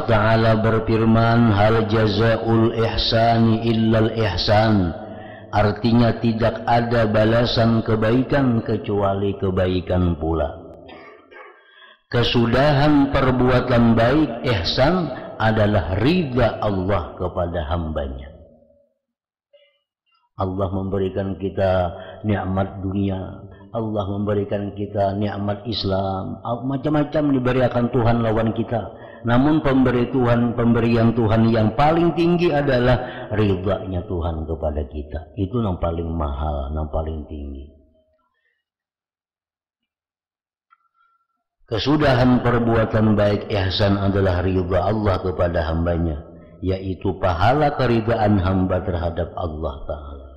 Ta'ala berfirman, hal jazaa'ul ihsani illal ihsan. Artinya tidak ada balasan kebaikan kecuali kebaikan pula. Kesudahan perbuatan baik, ihsan, adalah ridha Allah kepada hambanya. Allah memberikan kita nikmat dunia, Allah memberikan kita nikmat Islam, macam-macam diberikan Tuhan lawan kita. Namun pemberian Tuhan yang paling tinggi adalah ridhanya Tuhan kepada kita. Itu yang paling mahal, yang paling tinggi. Kesudahan perbuatan baik ihsan adalah ridha Allah kepada hambanya, yaitu pahala keridhaan hamba terhadap Allah Ta'ala.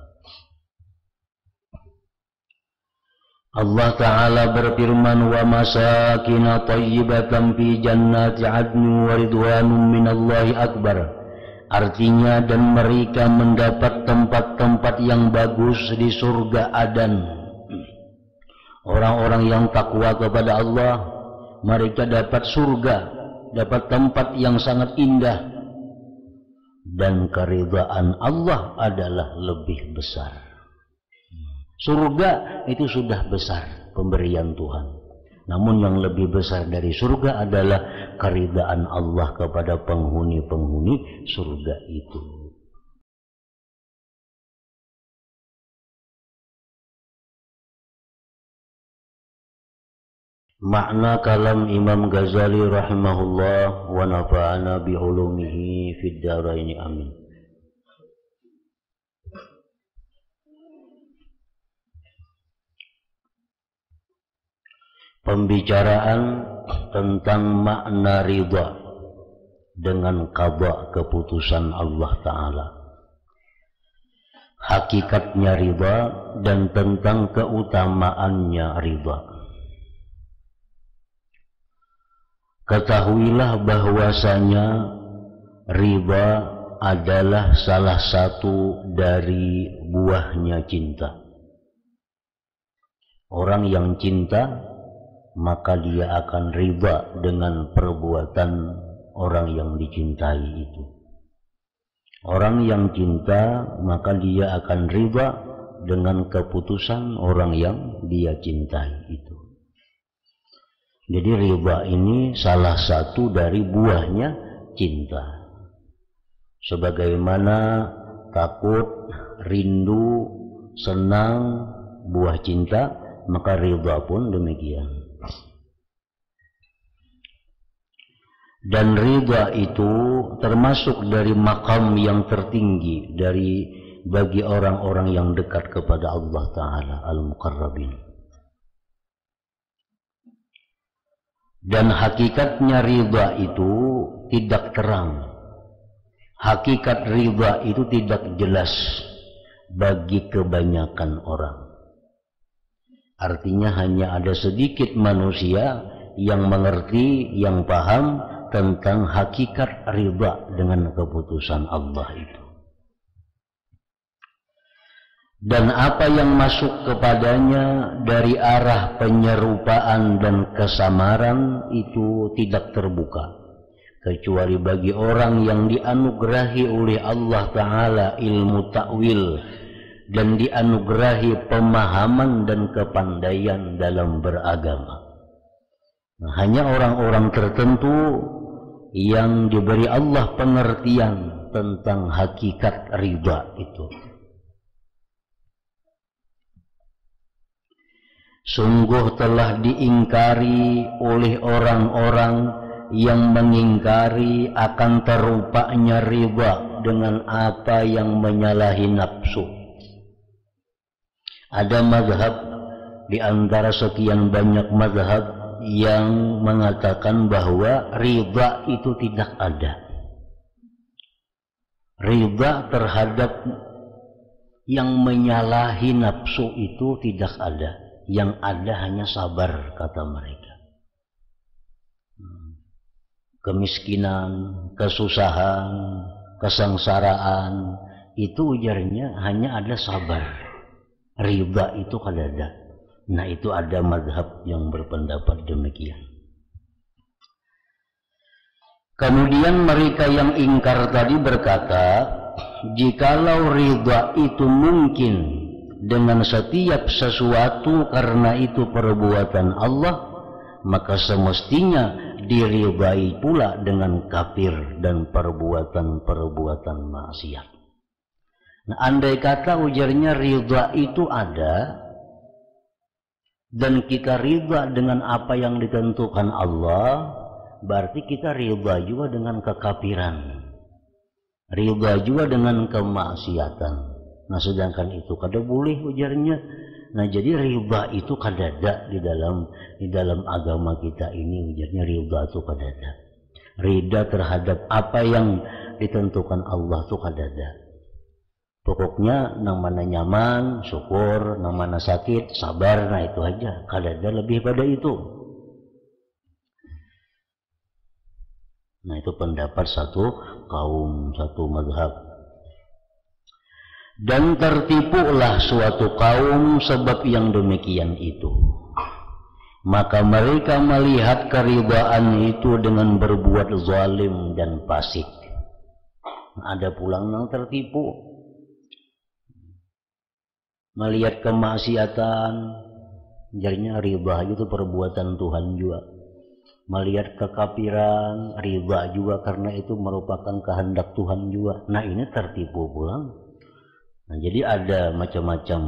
Allah Ta'ala berfirman, wa masakina tayyibatan fi jannati adnin wa ridwanun minallahi akbar. Artinya, dan mereka mendapat tempat-tempat yang bagus di surga Adan. Orang-orang yang takwa kepada Allah, mereka dapat surga, dapat tempat yang sangat indah, dan keridhaan Allah adalah lebih besar. Surga itu sudah besar pemberian Tuhan, namun yang lebih besar dari surga adalah keridhaan Allah kepada penghuni-penghuni surga itu. Makna kalam Imam Ghazali rahimahullah wa nafa'ana bi'ulumihi fid dharaini amin. Pembicaraan tentang makna ridha dengan qada keputusan Allah Ta'ala, hakikatnya ridha dan tentang keutamaannya ridha. Ketahuilah bahwasanya ridha adalah salah satu dari buahnya cinta. Orang yang cinta, maka dia akan ridha dengan perbuatan orang yang dicintai itu. Orang yang cinta, maka dia akan ridha dengan keputusan orang yang dia cintai itu. Jadi ridha ini salah satu dari buahnya cinta. Sebagaimana takut, rindu, senang buah cinta, maka ridha pun demikian. Dan ridha itu termasuk dari makam yang tertinggi bagi orang-orang yang dekat kepada Allah Ta'ala, al-muqarrabin. Dan hakikatnya ridha itu tidak terang. Hakikat ridha itu tidak jelas bagi kebanyakan orang. Artinya hanya ada sedikit manusia yang mengerti, yang paham tentang hakikat ridha dengan keputusan Allah itu. Dan apa yang masuk kepadanya dari arah penyerupaan dan kesamaran itu tidak terbuka, kecuali bagi orang yang dianugerahi oleh Allah Ta'ala ilmu ta'wil dan dianugerahi pemahaman dan kepandaian dalam beragama. Nah, hanya orang-orang tertentu yang diberi Allah pengertian tentang hakikat ridha itu. Sungguh telah diingkari oleh orang-orang yang mengingkari akan terupanya ridha dengan apa yang menyalahi nafsu. Ada mazhab di antara sekian banyak mazhab yang mengatakan bahwa ridha itu tidak ada. Ridha terhadap yang menyalahi nafsu itu tidak ada. Yang ada hanya sabar, kata mereka. Kemiskinan, kesusahan, kesengsaraan, itu ujarnya hanya ada sabar. Ridha itu kada ada. Nah, itu ada mazhab yang berpendapat demikian. Kemudian mereka yang ingkar tadi berkata, jikalau ridha itu mungkin dengan setiap sesuatu karena itu perbuatan Allah, maka semestinya diridai pula dengan kafir dan perbuatan-perbuatan maksiat. Nah, andai kata ujarnya ridha itu ada dan kita ridha dengan apa yang ditentukan Allah, berarti kita ridha juga dengan kekafiran, ridha juga dengan kemaksiatan. Nah, sedangkan itu kada boleh ujarnya. Nah, jadi ridha itu kadada di dalam agama kita ini ujarnya, ridha itu kadada. Ridha terhadap apa yang ditentukan Allah itu kadada. Pokoknya nang mana nyaman, syukur, nang mana sakit, sabar, nah itu aja. Kadada lebih pada itu. Nah, itu pendapat satu kaum, satu mazhab. Dan tertipulah suatu kaum sebab yang demikian itu. Maka mereka melihat keridaan itu dengan berbuat zalim dan fasik. Ada pulang yang tertipu, melihat kemaksiatan, jadinya riba itu perbuatan Tuhan juga. Melihat kekafiran, riba juga karena itu merupakan kehendak Tuhan juga. Nah, ini tertipu pulang. Nah, jadi ada macam-macam.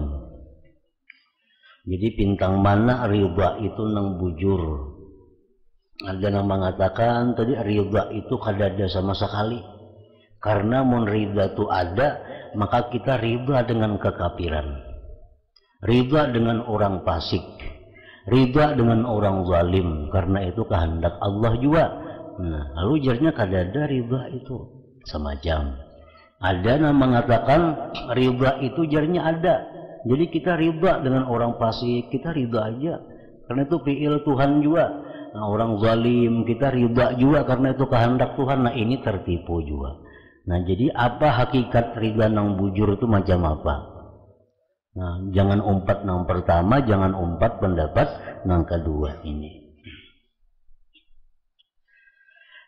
Jadi pintang mana riba itu nang bujur. Ada yang mengatakan tadi riba itu kada ada sama sekali. Karena mun riba itu ada, maka kita riba dengan kekafiran. Riba dengan orang fasik, riba dengan orang zalim, karena itu kehendak Allah juga. Nah, lalu ujarnya kada ada riba itu semacam. Ada yang mengatakan riba itu jarnya ada. Jadi kita riba dengan orang fasik, kita riba aja karena itu fi'il Tuhan juga. Nah, orang zalim kita riba juga karena itu kehendak Tuhan. Nah, ini tertipu juga. Nah, jadi apa hakikat riba nang bujur itu macam apa? Nah, jangan umpat nang pertama, jangan umpat pendapat nang kedua ini.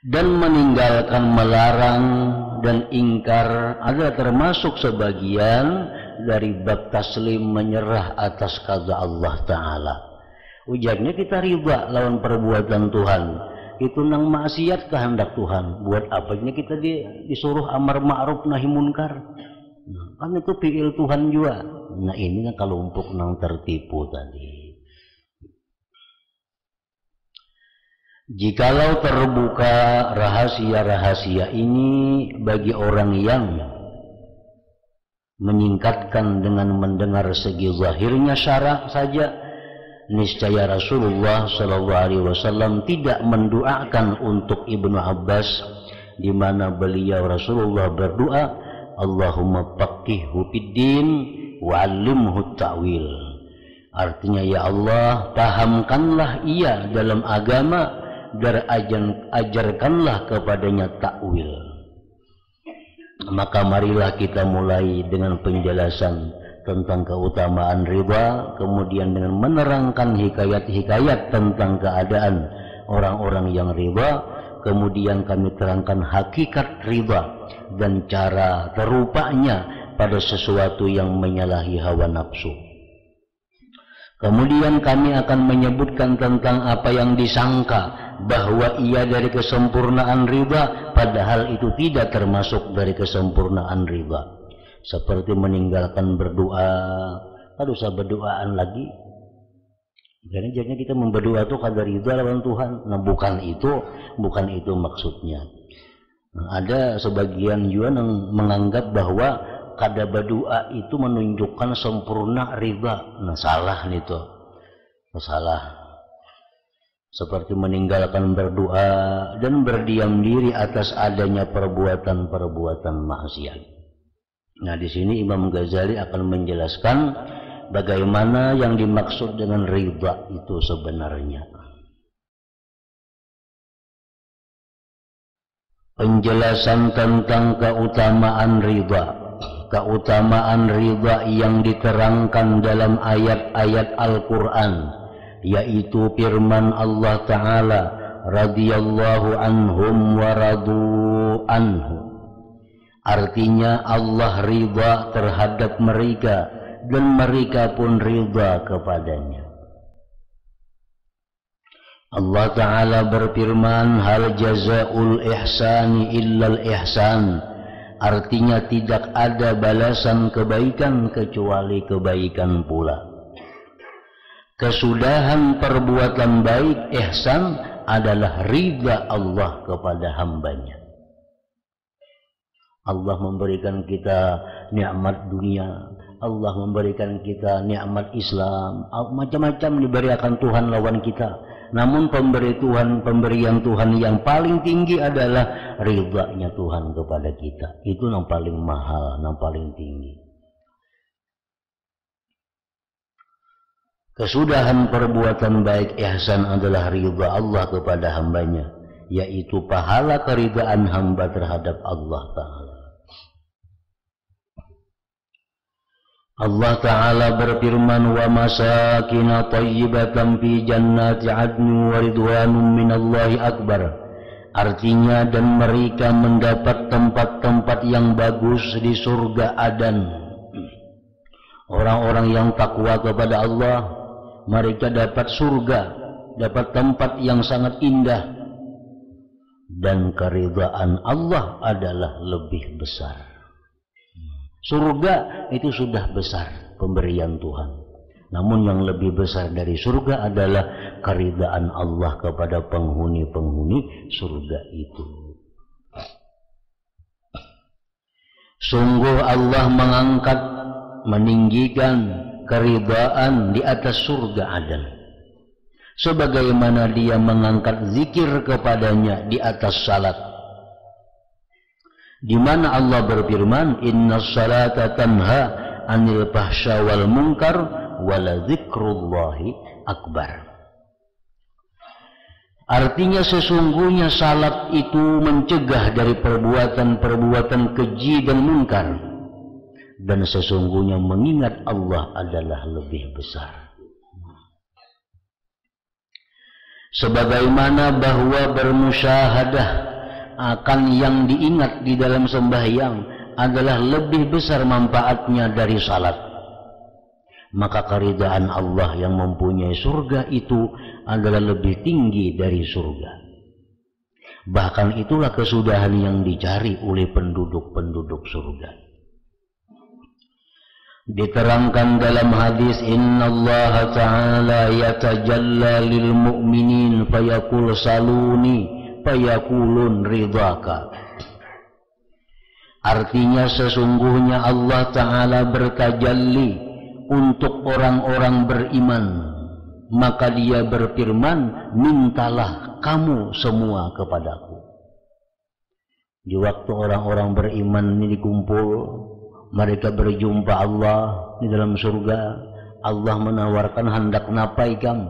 Dan meninggalkan, melarang dan ingkar adalah termasuk sebagian dari bab taslim, menyerah atas qada Allah Ta'ala. Ujarnya kita riba lawan perbuatan Tuhan, itu nang maksiat kehendak Tuhan. Buat apanya kita disuruh amar ma'ruf nahi munkar? Nah, kan itu fi'il Tuhan juga. Nah, ini kan kelompok nang tertipu tadi. Jikalau terbuka rahasia-rahasia ini bagi orang yang menyingkatkan dengan mendengar segi zahirnya syara saja, niscaya Rasulullah SAW tidak mendoakan untuk Ibnu Abbas, di mana beliau Rasulullah berdoa, Allahumma faqihhu fiddin wa'allimhu ta'wil. Artinya, ya Allah, pahamkanlah ia dalam agama dan ajarkanlah kepadanya takwil. Maka marilah kita mulai dengan penjelasan tentang keutamaan riba, kemudian dengan menerangkan hikayat-hikayat tentang keadaan orang-orang yang riba, kemudian kami terangkan hakikat riba dan cara terupanya pada sesuatu yang menyalahi hawa nafsu. Kemudian kami akan menyebutkan tentang apa yang disangka bahwa ia dari kesempurnaan riba, padahal itu tidak termasuk dari kesempurnaan riba. Seperti meninggalkan berdoa, tak usah berdoaan lagi. Jadi kita memberdoa itu kada ridha lawan Tuhan. Nah, bukan itu maksudnya. Nah, ada sebagian juga yang menganggap bahwa kada berdoa itu menunjukkan sempurna riba. Nah, salah itu. Salah. Seperti meninggalkan berdoa dan berdiam diri atas adanya perbuatan-perbuatan maksiat. Nah, di sini Imam Ghazali akan menjelaskan bagaimana yang dimaksud dengan riba itu sebenarnya. Penjelasan tentang keutamaan riba. Keutamaan riba yang diterangkan dalam ayat-ayat Al-Quran, yaitu firman Allah Ta'ala, radhiyallahu anhum wa radu anhu. Artinya Allah ridha terhadap mereka dan mereka pun ridha kepadanya. Allah Ta'ala berfirman, hal jazaa'ul ihsani illal ihsan. Artinya tidak ada balasan kebaikan kecuali kebaikan pula. Kesudahan perbuatan baik, ihsan, adalah ridha Allah kepada hambanya. Allah memberikan kita nikmat dunia, Allah memberikan kita nikmat Islam, macam-macam diberikan Tuhan lawan kita. Namun pemberian Tuhan yang paling tinggi adalah ridha-Nya Tuhan kepada kita. Itu yang paling mahal, yang paling tinggi. Kesudahan perbuatan baik ihsan adalah ridha Allah kepada hambanya, yaitu pahala keridhaan hamba terhadap Allah Ta'ala. Allah Ta'ala berfirman, wa masakina tayyibatan fi jannati adnin wa ridwanun minallahi akbar. Artinya, dan mereka mendapat tempat-tempat yang bagus di surga Adan. Orang-orang yang takwa kepada Allah, mereka dapat surga, dapat tempat yang sangat indah, dan keridhaan Allah adalah lebih besar. Surga itu sudah besar pemberian Tuhan, namun yang lebih besar dari surga adalah keridhaan Allah kepada penghuni-penghuni surga itu. Sungguh Allah mengangkat, meninggikan keridhaan di atas surga Adan, sebagaimana Dia mengangkat zikir kepadanya di atas salat, di mana Allah berfirman, innas salata tanha anil fahsya wal munkar wala dzikrullahi akbar. Artinya sesungguhnya salat itu mencegah dari perbuatan-perbuatan keji dan munkar, dan sesungguhnya mengingat Allah adalah lebih besar. Sebagaimana bahwa bermusyahadah akan yang diingat di dalam sembahyang adalah lebih besar manfaatnya dari salat, maka keridhaan Allah yang mempunyai surga itu adalah lebih tinggi dari surga. Bahkan itulah kesudahan yang dicari oleh penduduk-penduduk surga. Diterangkan dalam hadis, innallaha ta'ala yatajalla lil mu'minin fayaqul saluni fayakulun ridhaka. Artinya sesungguhnya Allah Ta'ala bertajalli untuk orang-orang beriman, maka Dia berfirman, mintalah kamu semua kepadaku. Di waktu orang-orang beriman ini dikumpul, mereka berjumpa Allah di dalam surga, Allah menawarkan, hendak napa ikam?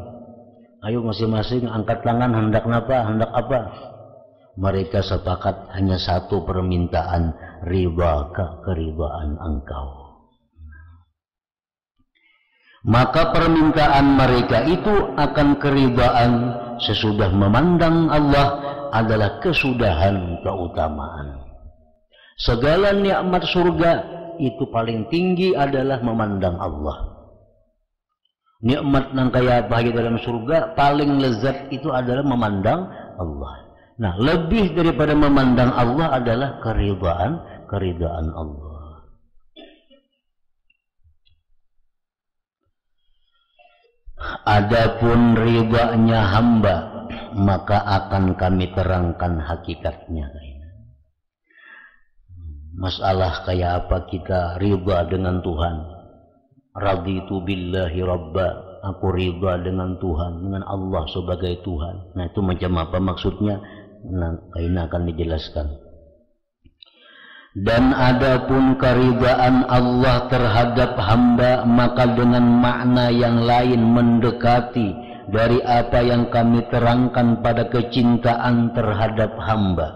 Ayo masing-masing angkat tangan, hendak napa, hendak apa? Mereka sepakat hanya satu permintaan, ridhaka, keridhaan engkau. Maka permintaan mereka itu akan keridhaan sesudah memandang Allah adalah kesudahan keutamaan. Segala nikmat surga itu paling tinggi adalah memandang Allah. Nikmat yang kaya bahagia dalam surga paling lezat itu adalah memandang Allah. Nah, lebih daripada memandang Allah adalah keridhaan Allah. Adapun ridhanya hamba, maka akan kami terangkan hakikatnya. Masalah kayak apa kita ridha dengan Tuhan? Raditu billahi rabba, aku ridha dengan Tuhan, dengan Allah sebagai Tuhan. Nah, itu macam apa maksudnya? Nah, ini akan dijelaskan. Dan adapun keridhaan Allah terhadap hamba, maka dengan makna yang lain mendekati dari apa yang kami terangkan pada kecintaan terhadap hamba,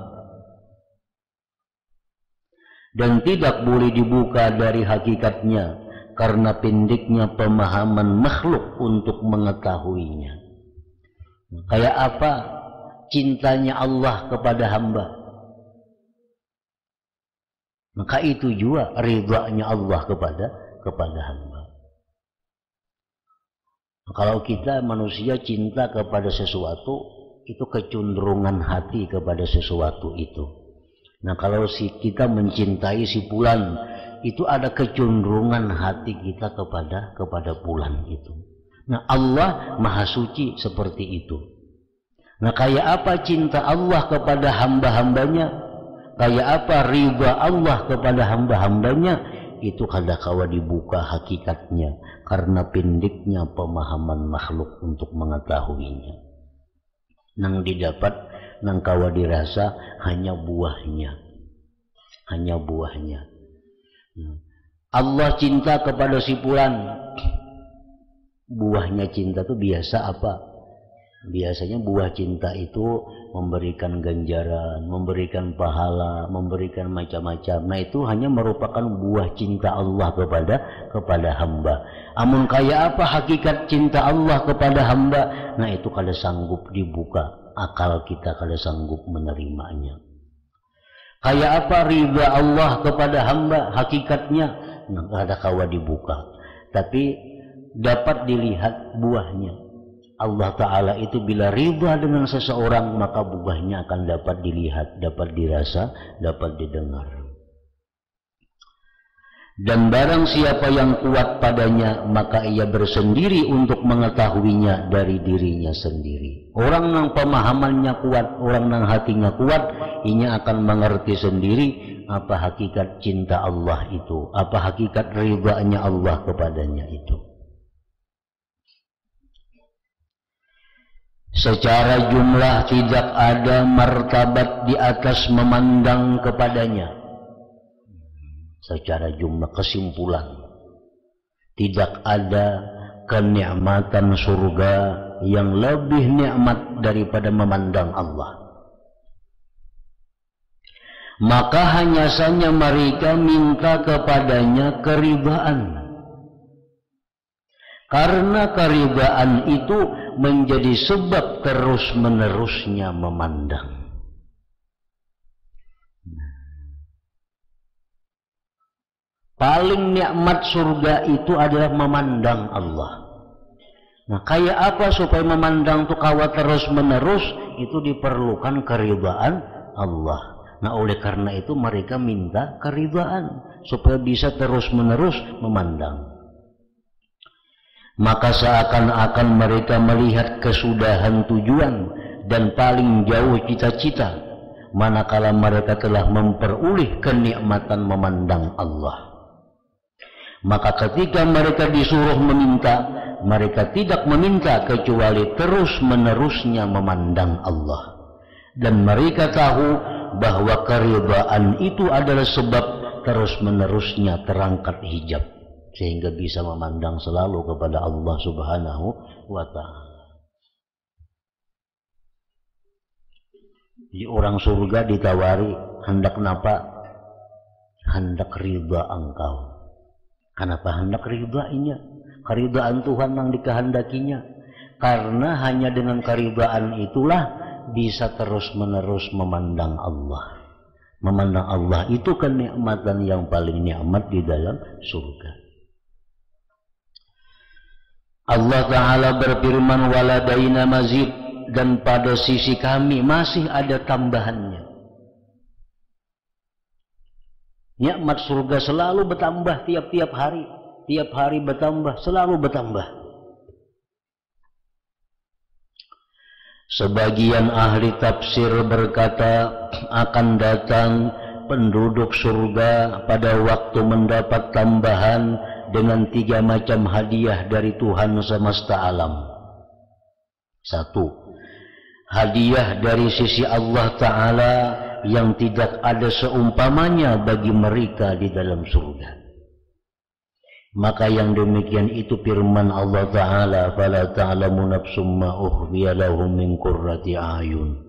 dan tidak boleh dibuka dari hakikatnya karena pendeknya pemahaman makhluk untuk mengetahuinya. Kayak apa? cintanya Allah kepada hamba, maka itu juga ridhanya Allah kepada hamba. Kalau kita manusia cinta kepada sesuatu, itu kecenderungan hati kepada sesuatu itu. Nah, kalau kita mencintai si fulan, itu ada kecenderungan hati kita kepada fulan itu. Nah, Allah Maha Suci seperti itu. Nah, kayak apa cinta Allah kepada hamba-hambanya, kayak apa ridha Allah kepada hamba-hambanya, itu kadakawa dibuka hakikatnya karena pendeknya pemahaman makhluk untuk mengetahuinya. Nang didapat, nang kawa dirasa hanya buahnya. Allah cinta kepada si fulan. Buahnya cinta itu biasa apa? Biasanya buah cinta itu memberikan ganjaran, memberikan pahala, memberikan macam-macam. Nah, itu hanya merupakan buah cinta Allah kepada hamba. Amun kaya apa hakikat cinta Allah kepada hamba? Nah, itu kada sanggup dibuka, akal kita kada sanggup menerimanya. Kaya apa ridha Allah kepada hamba hakikatnya? Nah, kada kawa dibuka. Tapi dapat dilihat buahnya. Allah Ta'ala itu bila ridha dengan seseorang, maka buahnya akan dapat dilihat, dapat dirasa, dapat didengar. Dan barang siapa yang kuat padanya, maka ia bersendiri untuk mengetahuinya dari dirinya sendiri. Orang yang pemahamannya kuat, orang yang hatinya kuat, inya akan mengerti sendiri apa hakikat cinta Allah itu, apa hakikat ridhanya Allah kepadanya itu. Secara jumlah tidak ada martabat di atas memandang kepadanya. Secara jumlah kesimpulan, tidak ada kenikmatan surga yang lebih nikmat daripada memandang Allah. Maka hanya saja mereka minta kepadanya keridhaan. Karena keridhaan itu menjadi sebab terus-menerusnya memandang. Paling nikmat surga itu adalah memandang Allah. Nah, kayak apa supaya memandang itu kawa terus-menerus? Itu diperlukan keridhaan Allah. Nah, oleh karena itu mereka minta keridhaan supaya bisa terus-menerus memandang. Maka seakan-akan mereka melihat kesudahan tujuan dan paling jauh cita-cita manakala mereka telah memperoleh kenikmatan memandang Allah. Maka ketika mereka disuruh meminta, mereka tidak meminta kecuali terus-menerusnya memandang Allah. Dan mereka tahu bahwa keridhaan itu adalah sebab terus-menerusnya terangkat hijab, sehingga bisa memandang selalu kepada Allah Subhanahu wa Ta'ala. Jadi orang surga ditawari, hendak napa? Hendak ridha engkau. Kenapa hendak ridhainya? Keridhaan Tuhan yang dikehendakinya. Karena hanya dengan keridhaan itulah bisa terus-menerus memandang Allah. Memandang Allah itu kenikmatan yang paling nikmat di dalam surga. Allah Ta'ala berfirman, waladaina mazid, dan pada sisi kami masih ada tambahannya. Nikmat surga selalu bertambah tiap-tiap hari bertambah, selalu bertambah. Sebagian ahli tafsir berkata akan datang penduduk surga pada waktu mendapat tambahan dengan 3 macam hadiah dari Tuhan semesta alam. 1. Hadiah dari sisi Allah Ta'ala yang tidak ada seumpamanya bagi mereka di dalam surga. Maka yang demikian itu firman Allah Ta'ala, fala ta'lamu nafsum ma ukhfiya lahum min qurrati a'yun.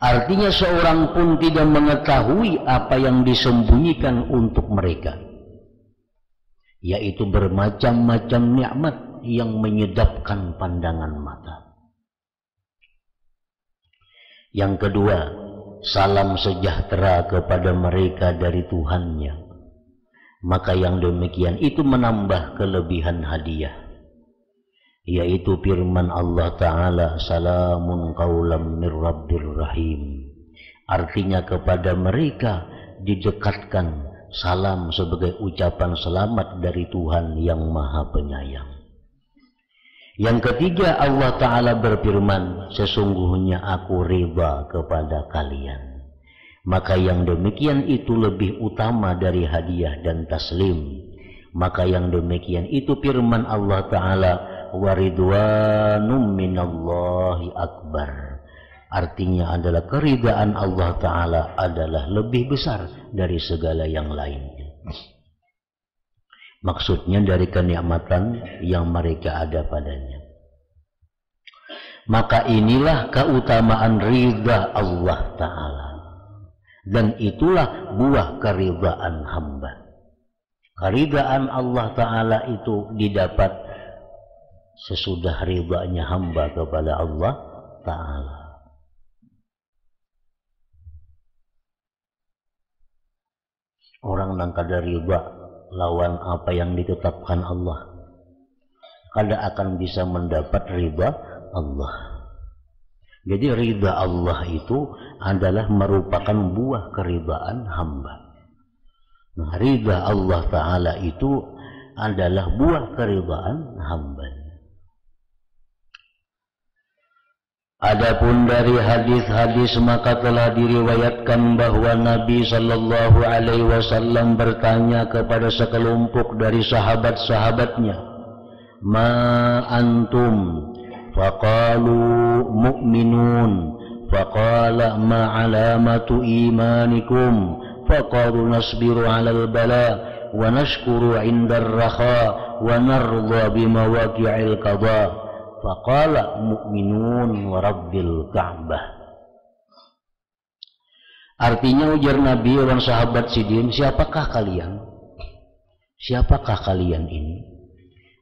Artinya seorang pun tidak mengetahui apa yang disembunyikan untuk mereka, yaitu bermacam-macam nikmat yang menyedapkan pandangan mata. Yang kedua, salam sejahtera kepada mereka dari Tuhannya. Maka yang demikian itu menambah kelebihan hadiah, yaitu firman Allah Ta'ala, salamun qaulam mir rabbir rahim. Artinya kepada mereka didekatkan salam sebagai ucapan selamat dari Tuhan yang Maha Penyayang. Yang ketiga, Allah Ta'ala berfirman, sesungguhnya aku ridha kepada kalian. Maka yang demikian itu lebih utama dari hadiah dan taslim. Maka yang demikian itu firman Allah Ta'ala, wa ridwanum minallahi akbar. Artinya adalah keridaan Allah Ta'ala adalah lebih besar dari segala yang lainnya. Maksudnya dari kenikmatan yang mereka ada padanya. Maka inilah keutamaan ridha Allah Ta'ala. Dan itulah buah keridhaan hamba. Keridhaan Allah Ta'ala itu didapat sesudah ridhanya hamba kepada Allah Ta'ala. Orang yang kada ridha lawan apa yang ditetapkan Allah, kada akan bisa mendapat ridha Allah. Jadi ridha Allah itu adalah merupakan buah keridhaan hamba. Nah, ridha Allah Ta'ala itu adalah buah keridhaan hamba. Adapun dari hadis-hadis maka telah diriwayatkan bahwa Nabi Sallallahu Alaihi Wasallam bertanya kepada sekelompok dari sahabat-sahabatnya, ma antum? Faqalu mu'minun. Faqala ma alamatu imanikum? Faqalu nasbiru alal bala wa nashkuru indar rakha wa narda bimawaqi'il qada. Faqala mu'minun wa rabbil Ka'bah. Artinya ujar Nabi orang sahabat sidin, siapakah kalian? Siapakah kalian ini?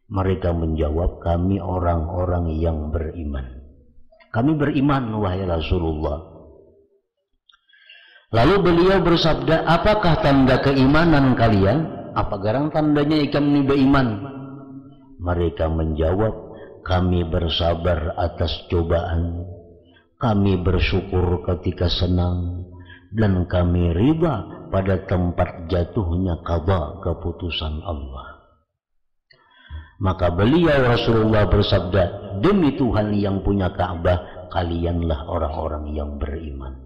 Mereka menjawab, kami orang-orang yang beriman. Kami beriman wahai Rasulullah. Lalu beliau bersabda, apakah tanda keimanan kalian? Apa garang tandanya ikan ini beriman? Mereka menjawab, kami bersabar atas cobaan, kami bersyukur ketika senang, dan kami ridha pada tempat jatuhnya qada keputusan Allah. Maka beliau Rasulullah bersabda, demi Tuhan yang punya Ka'bah, kalianlah orang-orang yang beriman.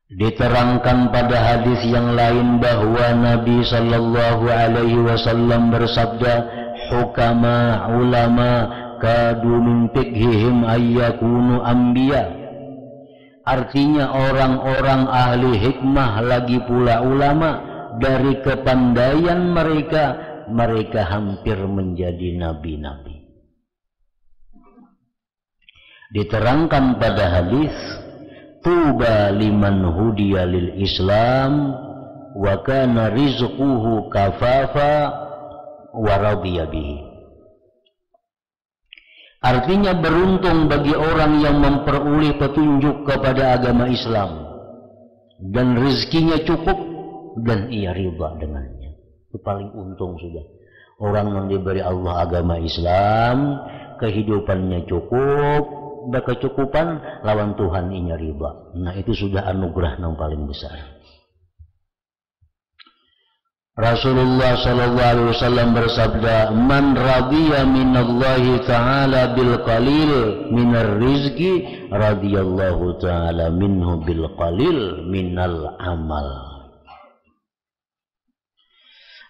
Diterangkan pada hadis yang lain bahwa Nabi Sallallahu Alaihi Wasallam bersabda, hukama ulama kadu min fiqhihim ayyakunu anbiya. Artinya orang-orang ahli hikmah lagi pula ulama, dari kepandaian mereka hampir menjadi nabi-nabi. Diterangkan pada hadis, tuba liman hudiya lil Islam wa kana rizquhu kafafa wa radiya bihi. Artinya beruntung bagi orang yang memperoleh petunjuk kepada agama Islam dan rezekinya cukup dan ia ridha dengannya. Itu paling untung sudah. Orang yang diberi Allah agama Islam, kehidupannya cukup, berkecukupan, lawan Tuhan inya riba. Nah itu sudah anugerah yang paling besar. Rasulullah Sallallahu Alaihi Wasallam bersabda, man radiya minallahi ta'ala bil qalil minar rizki, radiyallahu ta'ala minhu bil qalil minal amal.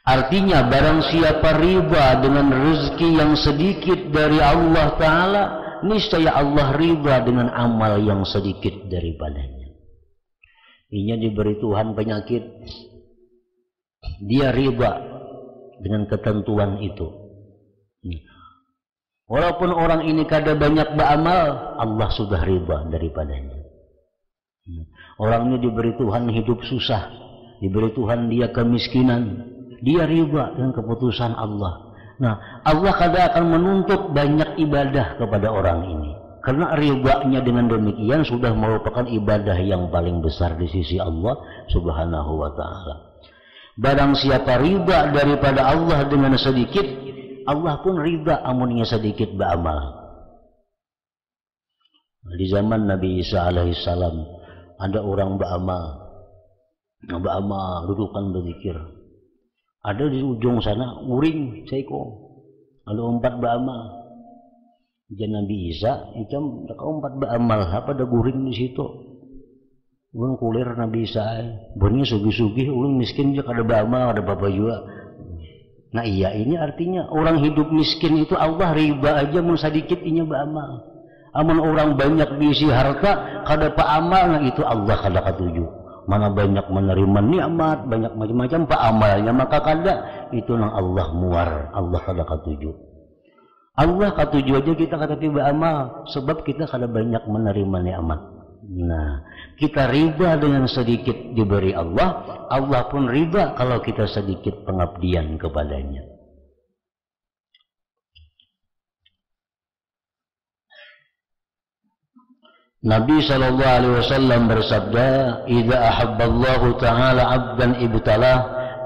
Artinya barang siapa riba dengan rezeki yang sedikit dari Allah Ta'ala, niscaya Allah riba dengan amal yang sedikit daripadanya. Inya diberi Tuhan penyakit, dia riba dengan ketentuan itu. Walaupun orang ini kada banyak beramal, Allah sudah riba daripadanya. Orang ini diberi Tuhan hidup susah, diberi Tuhan dia kemiskinan, dia riba dengan keputusan Allah. Nah, Allah kadang akan menuntut banyak ibadah kepada orang ini. Karena ribanya dengan demikian sudah merupakan ibadah yang paling besar di sisi Allah Subhanahu wa ta'ala. Barang siapa riba daripada Allah dengan sedikit, Allah pun riba amunnya sedikit beramal. Di zaman Nabi Isa alaihissalam ada orang beramal dudukan berzikir. Ada di ujung sana uring seiko, lalu 4 beramal. Jadi Nabi Isa itu empat beramal apa ada guring di situ. Ulun kulir Nabi Isa, bunyi sugih-sugih, ulun miskin dia kada beramal ada apa juga. Nah iya ini artinya orang hidup miskin itu Allah riba aja mun sedikit inya beramal. Amun orang banyak diisi harta kada pa amal, nah itu Allah kada katuju. Mana banyak menerima nikmat, banyak macam-macam pa amalnya maka kada itu nang Allah muar, Allah kada katuju. Allah katuju aja kita kada tiba amal sebab kita kada banyak menerima nikmat. Nah, kita riba dengan sedikit diberi Allah, Allah pun riba kalau kita sedikit pengabdian kepadanya. Nabi SAW bersabda, "Idza ahabballahu ta'ala 'abdan ibtalah,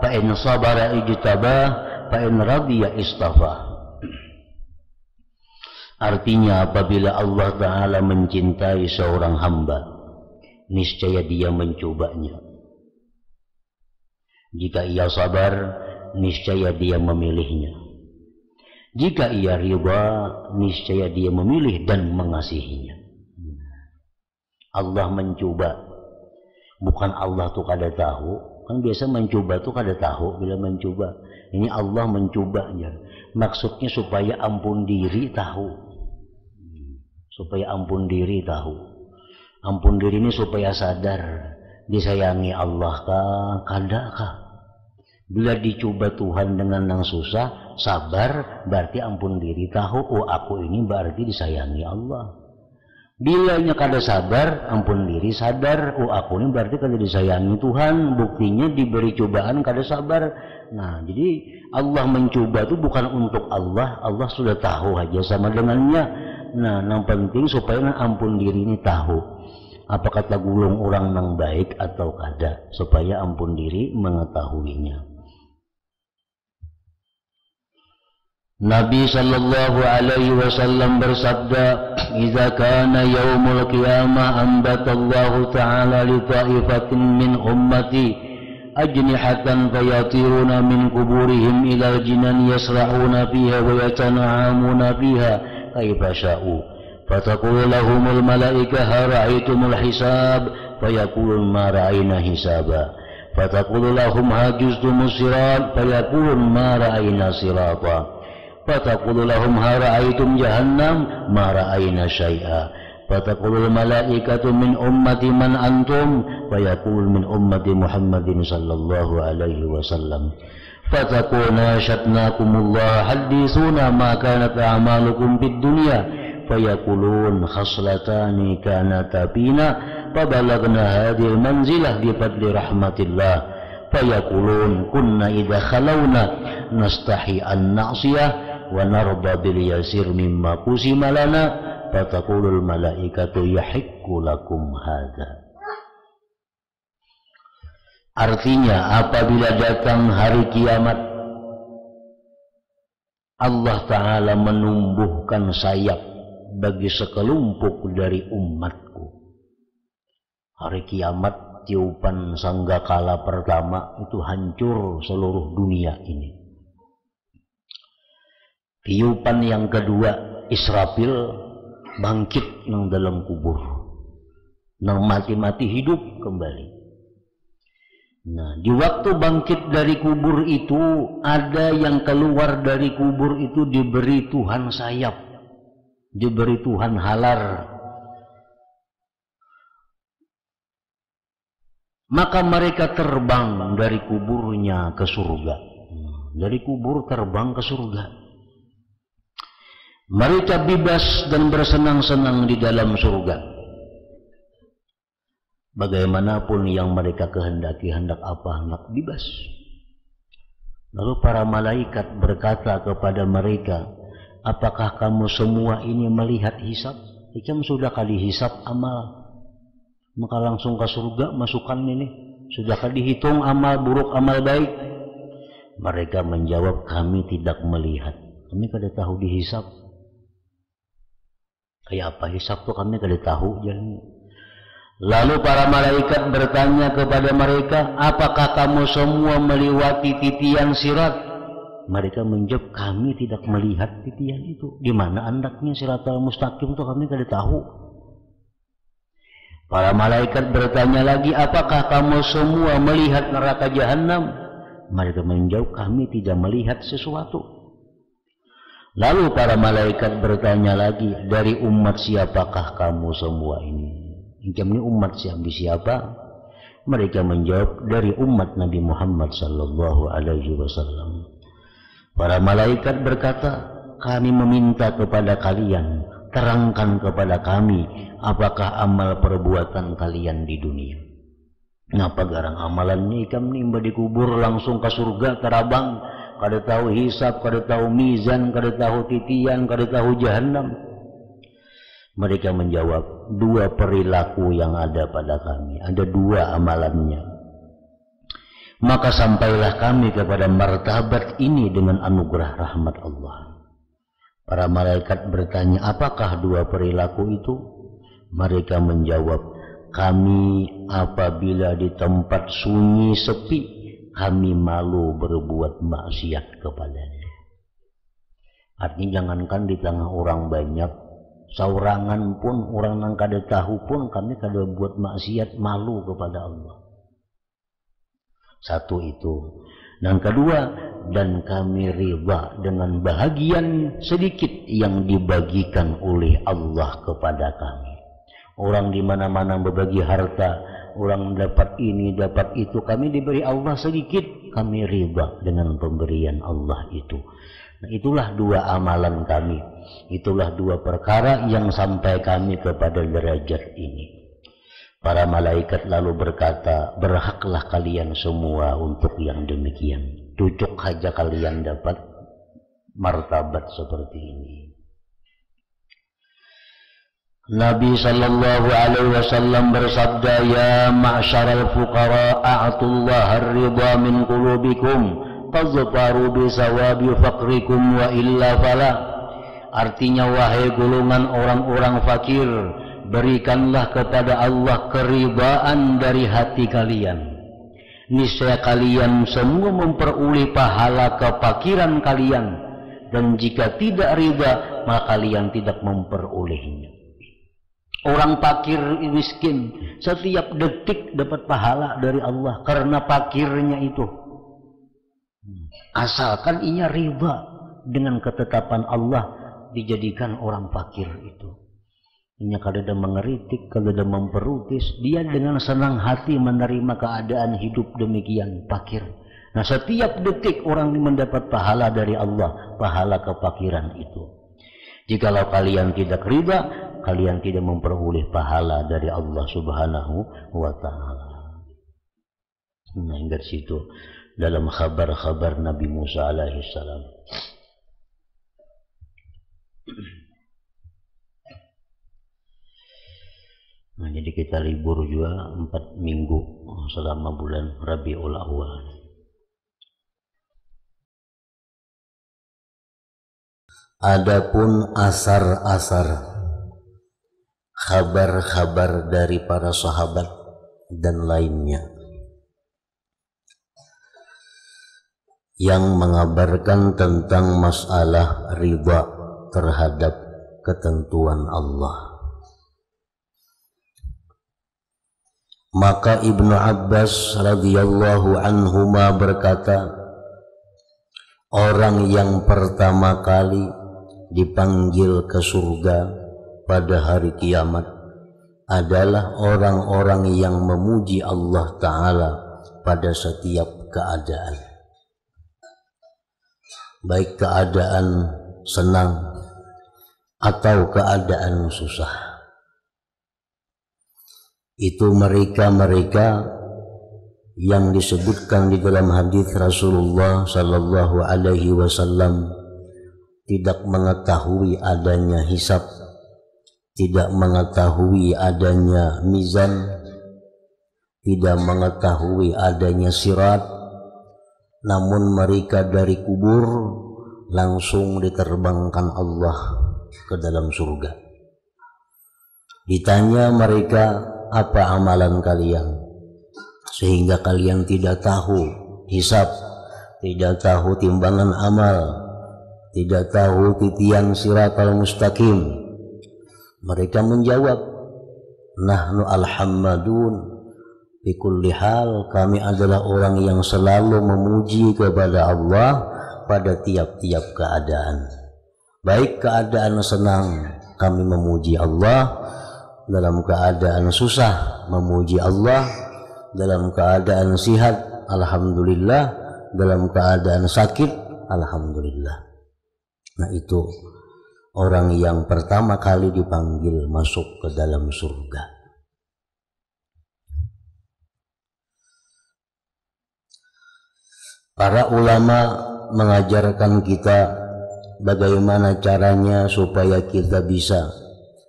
fa in sabara ijtabah, fa in radiya istafah." Artinya apabila Allah Ta'ala mencintai seorang hamba, niscaya dia mencobanya. Jika ia sabar, niscaya dia memilihnya. Jika ia riba, niscaya dia memilih dan mengasihinya. Allah mencoba, bukan Allah tuh kada tahu. Kan biasa mencoba tuh kada tahu bila mencoba. Ini Allah mencobanya. Maksudnya supaya ampun diri tahu. Supaya ampun diri tahu. Ampun diri ini supaya sadar disayangi Allah kah, kada kah. Bila dicoba Tuhan dengan yang susah, sabar berarti ampun diri tahu. Oh aku ini berarti disayangi Allah. Bila nya kada sabar, ampun diri sadar. Oh aku ini berarti kada disayangi Tuhan. Buktinya diberi cobaan kada sabar. Nah jadi Allah mencoba itu bukan untuk Allah. Allah sudah tahu aja sama dengannya. Nah, yang penting supaya ampun diri ini tahu apa kata gulung orang yang baik atau kada, supaya ampun diri mengetahuinya. Nabi sallallahu alaihi wasallam bersabda, "Idza kana yaumul qiyamah ambatallahu ta'ala li ta'ifatin min ummati ajnihatan fayatiruna min kuburihim ila jinan yasra'una fiha wa yatana'amuna fiha kaifa sya'u fataqulu lahumul malaika ha ra'aitumul hisab fayaqulun ma ra'ayna hisaba fataqulu lahum hajuztumus sirat fayaqulun ma ra'ayna sirata fataqulu lahum ha ra'aitum jahannam ma ra'ayna syai'a fataqulul malaikatu min ummati man antum fayaqul min ummati Muhammadin sallallahu alaihi wasallam fatakuna syatnakumullah hadithuna ma kanat a'malukum fid dunya fayakulun khaslatani kanata bina fabalagna hadhil manzilah bi fadli rahmatillah fayakulun kunna idha khalawna nastahi an na'siyah wa narda bil yasir mimma kusima lana fatakulul malaikatu yahikku lakum hadha. Artinya apabila datang hari kiamat, Allah Ta'ala menumbuhkan sayap bagi sekelompok dari umatku. Hari kiamat tiupan sanggakala pertama itu hancur seluruh dunia ini. Tiupan yang kedua Israfil bangkit nang dalam kubur, nang mati-mati hidup kembali. Nah, di waktu bangkit dari kubur itu ada yang keluar dari kubur itu diberi Tuhan sayap, diberi Tuhan halar. Maka mereka terbang dari kuburnya ke surga. Dari kubur terbang ke surga. Mereka bebas dan bersenang-senang di dalam surga. Bagaimanapun yang mereka kehendaki, hendak apa hendak bebas. Lalu para malaikat berkata kepada mereka, apakah kamu semua ini melihat hisab? Ikam sudah kali hisab amal, maka langsung ke surga masukkan ini. Sudah kali dihitung amal buruk amal baik? Mereka menjawab, kami tidak melihat. Kami kada tahu dihisab. Kayak apa hisab tuh kami kada tahu. Lalu para malaikat bertanya kepada mereka, apakah kamu semua melewati titian sirat? Mereka menjawab, kami tidak melihat titian itu. Di mana andaknya siratal mustaqim itu kami kada tahu. Para malaikat bertanya lagi, apakah kamu semua melihat neraka jahanam? Mereka menjawab, kami tidak melihat sesuatu. Lalu para malaikat bertanya lagi, dari umat siapakah kamu semua ini? Ini umat siapa? Mereka menjawab, dari umat Nabi Muhammad sallallahu alaihi wasallam. Para malaikat berkata, kami meminta kepada kalian, terangkan kepada kami apakah amal perbuatan kalian di dunia. Ngapa garang amalannya ikam nimba dikubur langsung ke surga terabang, kada tahu hisab, kada tahu mizan, kada tahu titian, kada tahu jahanam. Mereka menjawab, dua perilaku yang ada pada kami, ada dua amalannya. Maka sampailah kami kepada martabat ini dengan anugerah rahmat Allah. Para malaikat bertanya, apakah dua perilaku itu? Mereka menjawab, kami apabila di tempat sunyi sepi, kami malu berbuat maksiat kepadanya. Artinya jangankan di tengah orang banyak, saurangan pun orang yang kada tahu pun kami kada buat maksiat, malu kepada Allah. Satu itu. Dan kedua, dan kami riba dengan bahagian sedikit yang dibagikan oleh Allah kepada kami. Orang di mana-mana berbagi harta, orang dapat ini, dapat itu, kami diberi Allah sedikit, kami riba dengan pemberian Allah itu. Nah, itulah dua amalan kami. Itulah dua perkara yang sampai kami kepada derajat ini. Para malaikat lalu berkata, berhaklah kalian semua untuk yang demikian. Cucuk saja kalian dapat martabat seperti ini. Nabi sallallahu alaihi wasallam bersabda, ya ma'syaral fuqara a'tullaha ar-ridha min qulubikum tazfaru bi sawabi faqrikum wa illa fala. Artinya, wahai golongan orang-orang fakir, berikanlah kepada Allah keridhaan dari hati kalian. Niscaya kalian semua memperoleh pahala kefakiran kalian, dan jika tidak ridha, maka kalian tidak memperolehnya. Orang fakir miskin setiap detik dapat pahala dari Allah karena fakirnya itu. Asalkan ia ridha dengan ketetapan Allah, dijadikan orang fakir itu. Ia kadang mengeritik, kadang memperutis, dia dengan senang hati menerima keadaan hidup demikian fakir. Nah, setiap detik orang mendapat pahala dari Allah, pahala kefakiran itu. Jikalau kalian tidak ridha, kalian tidak memperoleh pahala dari Allah Subhanahu wa ta'ala. Nah, ingat situ dalam kabar-kabar Nabi Musa alaihi salam. Nah, jadi kita libur juga 4 minggu selama bulan Rabiul Awal. Adapun asar-asar, kabar-kabar dari para sahabat dan lainnya yang mengabarkan tentang masalah ridha terhadap ketentuan Allah. Maka Ibnu Abbas radhiyallahu anhuma berkata, orang yang pertama kali dipanggil ke surga pada hari kiamat adalah orang-orang yang memuji Allah Ta'ala pada setiap keadaan, baik keadaan senang atau keadaan susah. Itu mereka-mereka yang disebutkan di dalam hadis Rasulullah sallallahu alaihi wasallam tidak mengetahui adanya hisab, tidak mengetahui adanya mizan, tidak mengetahui adanya sirat, namun mereka dari kubur langsung diterbangkan Allah ke dalam surga. Ditanya mereka, apa amalan kalian? Sehingga kalian tidak tahu hisab, tidak tahu timbangan amal, tidak tahu titian siratal mustaqim. Mereka menjawab, nahnu alhammadun bi kulli hal, kami adalah orang yang selalu memuji kepada Allah pada tiap-tiap keadaan. Baik keadaan senang kami memuji Allah, dalam keadaan susah memuji Allah, dalam keadaan sihat alhamdulillah, dalam keadaan sakit alhamdulillah. Nah, itu orang yang pertama kali dipanggil masuk ke dalam surga. Para ulama mengajarkan kita bagaimana caranya supaya kita bisa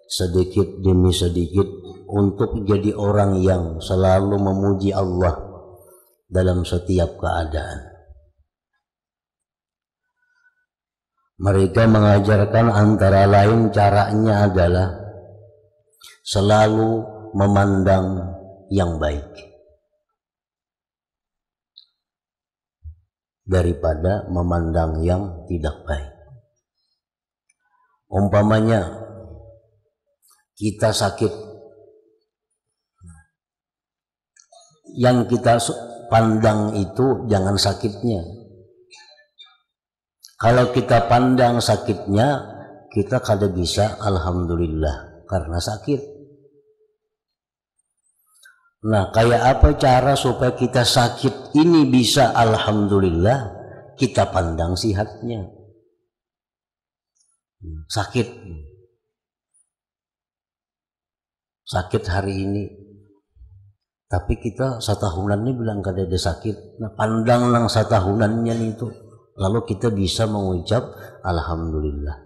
sedikit demi sedikit untuk jadi orang yang selalu memuji Allah dalam setiap keadaan. Mereka mengajarkan antara lain caranya adalah selalu memandang yang baik daripada memandang yang tidak baik. Umpamanya kita sakit, yang kita pandang itu jangan sakitnya. Kalau kita pandang sakitnya, kita kada bisa alhamdulillah karena sakit. Nah, kayak apa cara supaya kita sakit ini bisa alhamdulillah? Kita pandang sihatnya. Sakit hari ini, tapi kita satahunan ini bilang kada ada sakit. Nah, pandang nang satahunannya itu, lalu kita bisa mengucap alhamdulillah.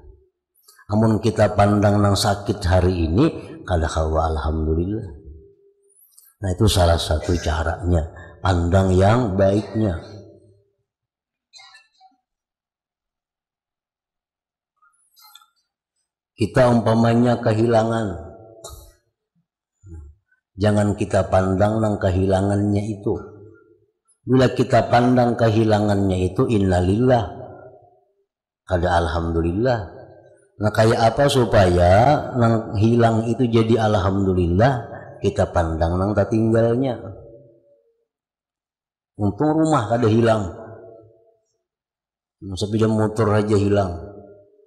Namun kita pandang nang sakit hari ini, kada kawa alhamdulillah. Nah, itu salah satu caranya, pandang yang baiknya. Kita umpamanya kehilangan, jangan kita pandang nang kehilangannya itu. Bila kita pandang kehilangannya itu innalillah, kada alhamdulillah. Nah, kayak apa supaya nang hilang itu jadi alhamdulillah? Kita pandang nang tertinggalnya. Untung rumah kada hilang, sepeda motor aja hilang,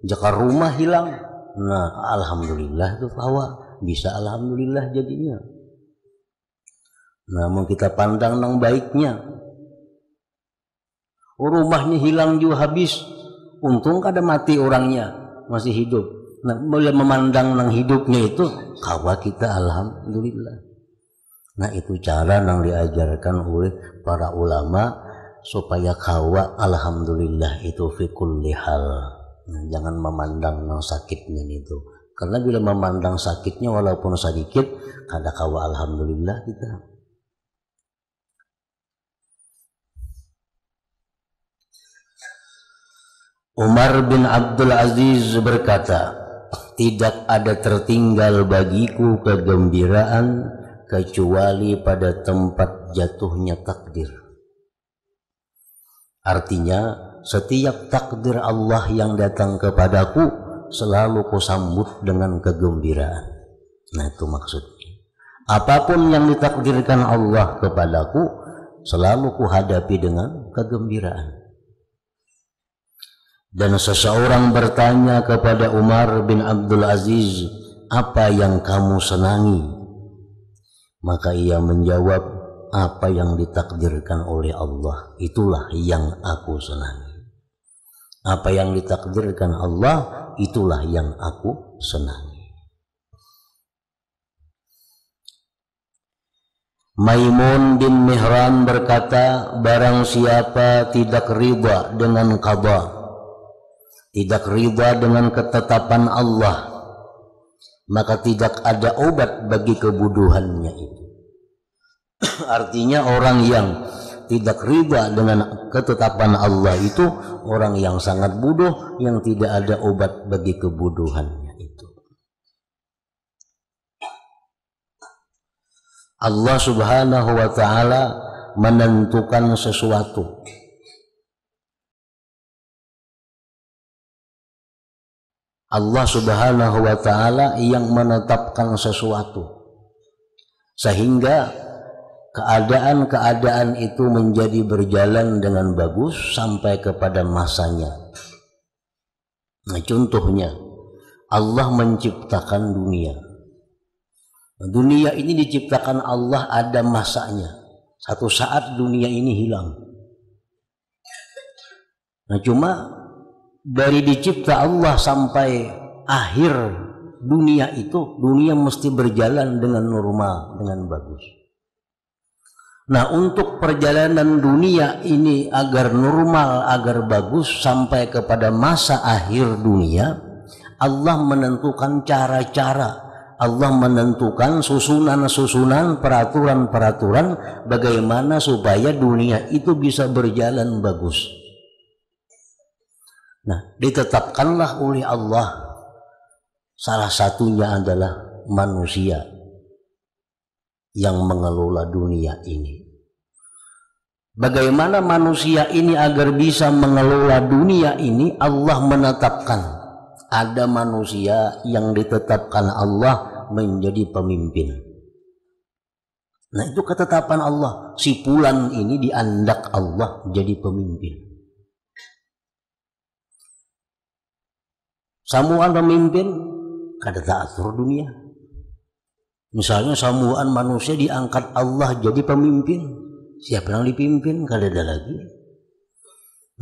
jaka rumah hilang. Nah, alhamdulillah itu bahwa bisa alhamdulillah jadinya. Namun kita pandang nang baiknya. Rumahnya hilang juga habis, untung kada mati orangnya, masih hidup. Nah, boleh memandang nang hidupnya itu, kawa kita alhamdulillah. Nah, itu cara yang diajarkan oleh para ulama supaya kawa alhamdulillah itu fi kulli hal. Nah, jangan memandang nang sakitnya itu, karena bila memandang sakitnya walaupun sedikit, kada kawa alhamdulillah kita. Umar bin Abdul Aziz berkata, tidak ada tertinggal bagiku kegembiraan kecuali pada tempat jatuhnya takdir. Artinya, setiap takdir Allah yang datang kepadaku selalu kusambut dengan kegembiraan. Nah, itu maksudnya. Apapun yang ditakdirkan Allah kepadaku selalu kuhadapi dengan kegembiraan. Dan seseorang bertanya kepada Umar bin Abdul Aziz, apa yang kamu senangi? Maka ia menjawab, apa yang ditakdirkan oleh Allah, itulah yang aku senangi. Apa yang ditakdirkan Allah, itulah yang aku senangi. Maimun bin Mihran berkata, barang siapa tidak ridha dengan qada, tidak ridha dengan ketetapan Allah, maka tidak ada obat bagi kebodohannya itu. Artinya orang yang tidak ridha dengan ketetapan Allah itu orang yang sangat bodoh, yang tidak ada obat bagi kebodohannya itu. Allah Subhanahu wa ta'ala menentukan sesuatu. Allah Subhanahu wa ta'ala yang menetapkan sesuatu, sehingga keadaan-keadaan itu menjadi berjalan dengan bagus sampai kepada masanya. Nah, contohnya Allah menciptakan dunia. Dunia ini diciptakan Allah, ada masanya. Satu saat dunia ini hilang. Nah, cuma dari dicipta Allah sampai akhir dunia itu, dunia mesti berjalan dengan normal, dengan bagus. Nah, untuk perjalanan dunia ini agar normal, agar bagus sampai kepada masa akhir dunia, Allah menentukan cara-cara, Allah menentukan susunan-susunan, peraturan-peraturan bagaimana supaya dunia itu bisa berjalan bagus. Nah, ditetapkanlah oleh Allah, salah satunya adalah manusia yang mengelola dunia ini. Bagaimana manusia ini agar bisa mengelola dunia ini? Allah menetapkan ada manusia yang ditetapkan Allah menjadi pemimpin. Nah, itu ketetapan Allah. Si fulan ini diandak Allah jadi pemimpin. Samuan pemimpin kada taatur dunia. Misalnya samuan manusia diangkat Allah jadi pemimpin, siapa yang dipimpin? Kada ada lagi.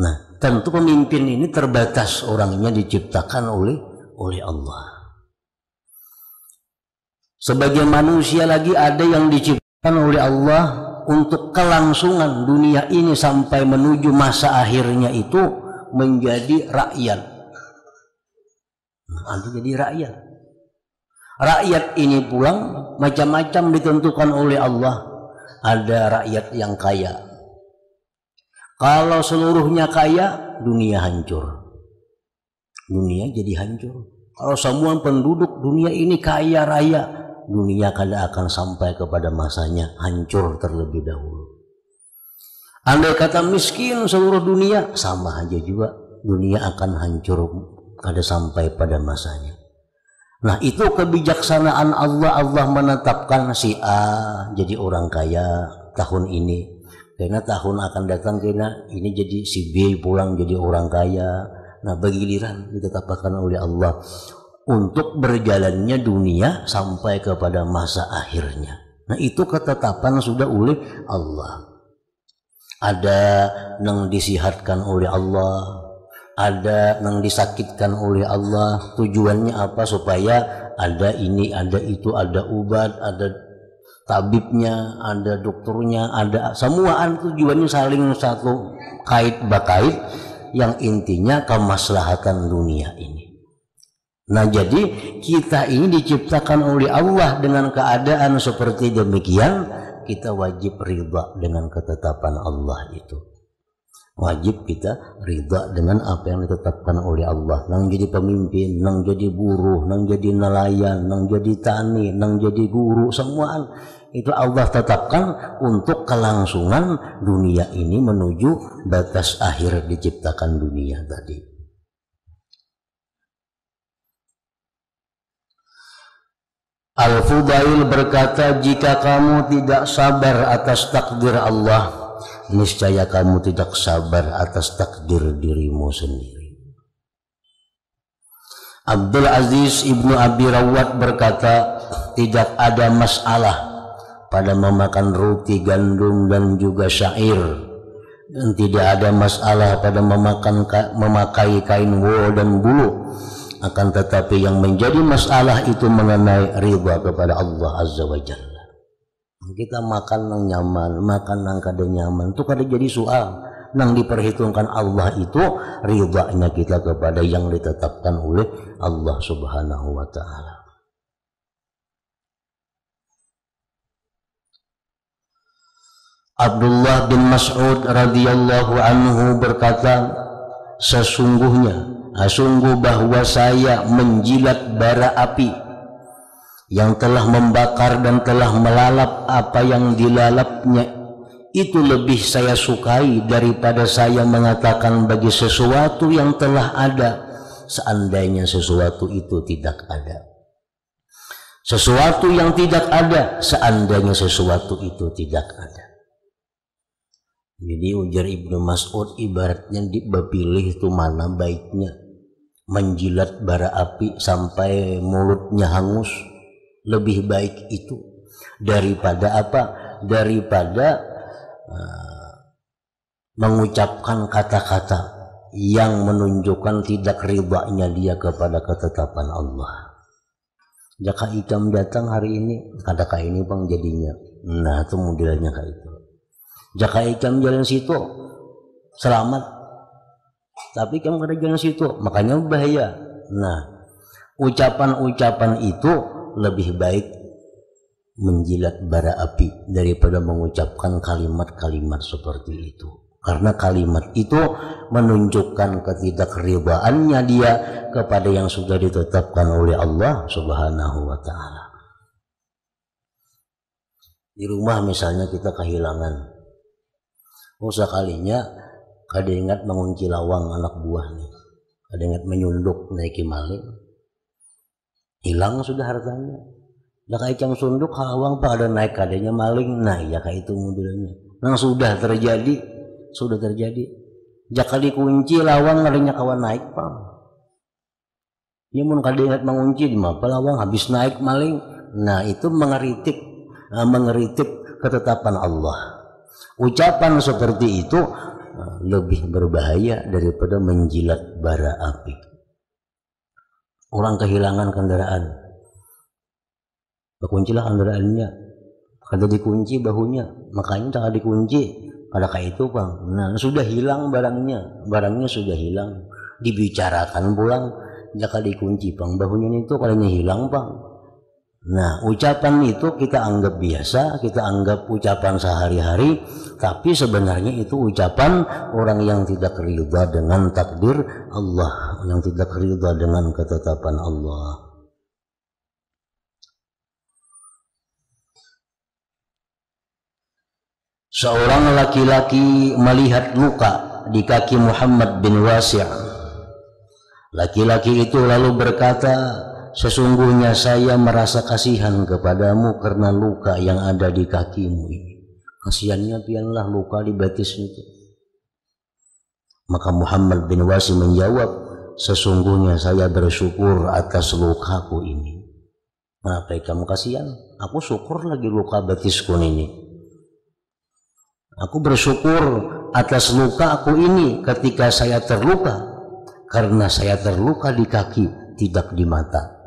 Nah, tentu pemimpin ini terbatas, orangnya diciptakan oleh Allah. Sebagai manusia lagi ada yang diciptakan oleh Allah untuk kelangsungan dunia ini sampai menuju masa akhirnya itu menjadi rakyat. Nah, jadi rakyat. Rakyat ini pulang macam-macam ditentukan oleh Allah. Ada rakyat yang kaya. Kalau seluruhnya kaya, dunia hancur. Dunia jadi hancur. Kalau semua penduduk dunia ini kaya raya, dunia kada akan sampai kepada masanya, hancur terlebih dahulu. Andai kata miskin seluruh dunia, sama aja juga, dunia akan hancur, kada sampai pada masanya. Nah, itu kebijaksanaan Allah. Allah menetapkan si A jadi orang kaya tahun ini, karena tahun akan datang kena ini jadi si B pulang jadi orang kaya. Nah, bergiliran ditetapkan oleh Allah untuk berjalannya dunia sampai kepada masa akhirnya. Nah, itu ketetapan sudah oleh Allah. Ada yang disihatkan oleh Allah, ada yang disakitkan oleh Allah. Tujuannya apa? Supaya ada ini, ada itu, ada obat, ada tabibnya, ada dokternya, ada semuaan. Tujuannya saling satu kait bakait, yang intinya kemaslahatan dunia ini. Nah, jadi kita ini diciptakan oleh Allah dengan keadaan seperti demikian. Kita wajib ridha dengan ketetapan Allah itu. Wajib kita ridha dengan apa yang ditetapkan oleh Allah. Nang jadi pemimpin, nang jadi buruh, nang jadi nelayan, nang jadi tani, nang jadi guru, semuaan itu Allah tetapkan untuk kelangsungan dunia ini menuju batas akhir diciptakan dunia tadi. Al-Fudail berkata, jika kamu tidak sabar atas takdir Allah, niscaya kamu tidak sabar atas takdir dirimu sendiri. Abdul Aziz Ibnu Abi Rawat berkata, tidak ada masalah pada memakan roti gandum dan juga syair, dan tidak ada masalah pada memakai kain wol dan bulu. Akan tetapi yang menjadi masalah itu mengenai ridha kepada Allah Azza wa Jalla. Kita makan nang nyaman, makan nang kada nyaman, itu kada jadi soal. Nang diperhitungkan Allah itu ridhanya kita kepada yang ditetapkan oleh Allah Subhanahu wa taala. Abdullah bin Mas'ud radhiyallahu anhu berkata, sungguh bahwa saya menjilat bara api yang telah membakar dan telah melalap apa yang dilalapnya, itu lebih saya sukai daripada saya mengatakan bagi sesuatu yang telah ada, seandainya sesuatu itu tidak ada. Sesuatu yang tidak ada, seandainya sesuatu itu tidak ada. Jadi ujar Ibnu Mas'ud, ibaratnya dipilih itu mana baiknya, menjilat bara api sampai mulutnya hangus, lebih baik itu daripada apa? Daripada mengucapkan kata-kata yang menunjukkan tidak ridhanya dia kepada ketetapan Allah. Jaka hitam datang hari ini, kadakah ini bang jadinya? Nah itu modelnya kayak itu. Jaka hitam jalan situ selamat, tapi kamu kada jalan situ, makanya bahaya. Nah ucapan-ucapan itu lebih baik menjilat bara api daripada mengucapkan kalimat-kalimat seperti itu, karena kalimat itu menunjukkan ketidakridhaannya dia kepada yang sudah ditetapkan oleh Allah Subhanahu wa taala. Di rumah misalnya kita kehilangan, sekalinya kada ingat mengunci lawang anak buah nih, kada ingat menyunduk naiki maling, hilang sudah hartanya. Dah kayak cang sunduk hawang pak ada naik kadanya maling, nah ya kayak itu modelnya. Nah sudah terjadi. Jaka dikunci lawang ngarinya kawan naik pak. Ya mun kada ingat mengunci di mapa lawang habis naik maling. Nah itu mengeritik ketetapan Allah. Ucapan seperti itu lebih berbahaya daripada menjilat bara api. Orang kehilangan kendaraan, kuncilah kendaraannya, kada dikunci bahunya, makanya tak dikunci, kada kayak itu bang. Nah sudah hilang barangnya sudah hilang, dibicarakan pulang, jaka dikunci bang bahunya itu kadanya hilang bang. Nah ucapan itu kita anggap biasa, kita anggap ucapan sehari-hari, tapi sebenarnya itu ucapan orang yang tidak ridha dengan takdir Allah, yang tidak ridha dengan ketetapan Allah. Seorang laki-laki melihat luka di kaki Muhammad bin Wasi'. Laki-laki itu lalu berkata, sesungguhnya saya merasa kasihan kepadamu karena luka yang ada di kakimu ini. Kasihannya pianlah luka di betis itu. Maka Muhammad bin Wasi' menjawab, sesungguhnya saya bersyukur atas lukaku ini. Kenapa kamu kasihan? Aku syukur lagi luka betisku ini. Aku bersyukur atas luka aku ini ketika saya terluka, karena saya terluka di kaki, tidak di mata.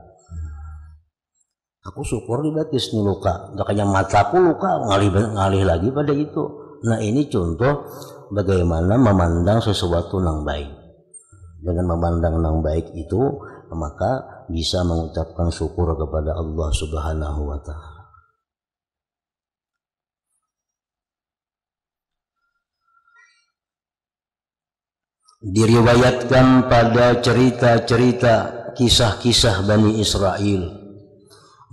Aku syukur di betis nih luka, makanya mataku luka, ngalih lagi pada itu. Nah ini contoh bagaimana memandang sesuatu yang baik. Dengan memandang yang baik itu, maka bisa mengucapkan syukur kepada Allah Subhanahu wa ta'ala. Diriwayatkan pada cerita-cerita kisah-kisah Bani Israel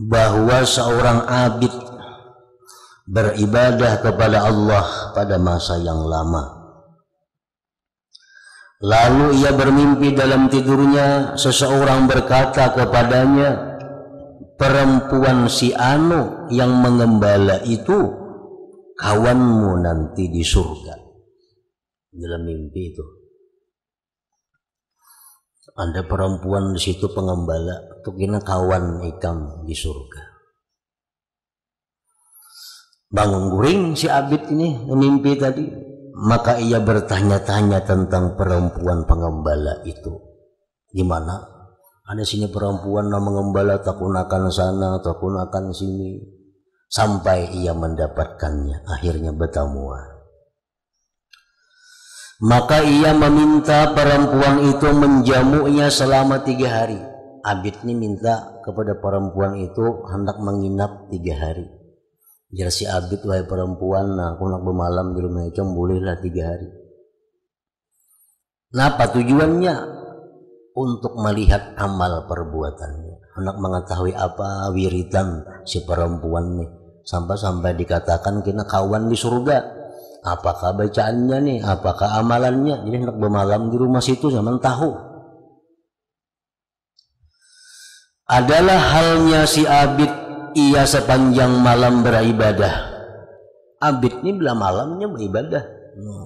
bahwa seorang abid beribadah kepada Allah pada masa yang lama. Lalu ia bermimpi dalam tidurnya, seseorang berkata kepadanya, perempuan si anu yang mengembala itu kawanmu nanti di surga. Dalam mimpi itu ada perempuan di situ pengembala, itu kena kawan ikam di surga. Bangun guring si abid ini mimpi tadi, maka ia bertanya-tanya tentang perempuan pengembala itu. Gimana? Ada sini perempuan yang mengembala, takun akan sana, takun akan sini. sampai ia mendapatkannya, akhirnya bertemu. Maka ia meminta perempuan itu menjamunya selama 3 hari. Abid ini minta kepada perempuan itu hendak menginap 3 hari. Jadi si Abid, wahai perempuan, nah, aku nak bermalam di rumah Icam, bolehlah 3 hari. Nah, apa tujuannya? Untuk melihat amal perbuatannya, hendak mengetahui apa wiridan si perempuan nih, sampai dikatakan kita kawan di surga. Apakah bacaannya nih, apakah amalannya? Jadi hendak bermalam di rumah situ zaman tahu. Adalah halnya si Abid, ia sepanjang malam beribadah. Abid ini bila malamnya beribadah,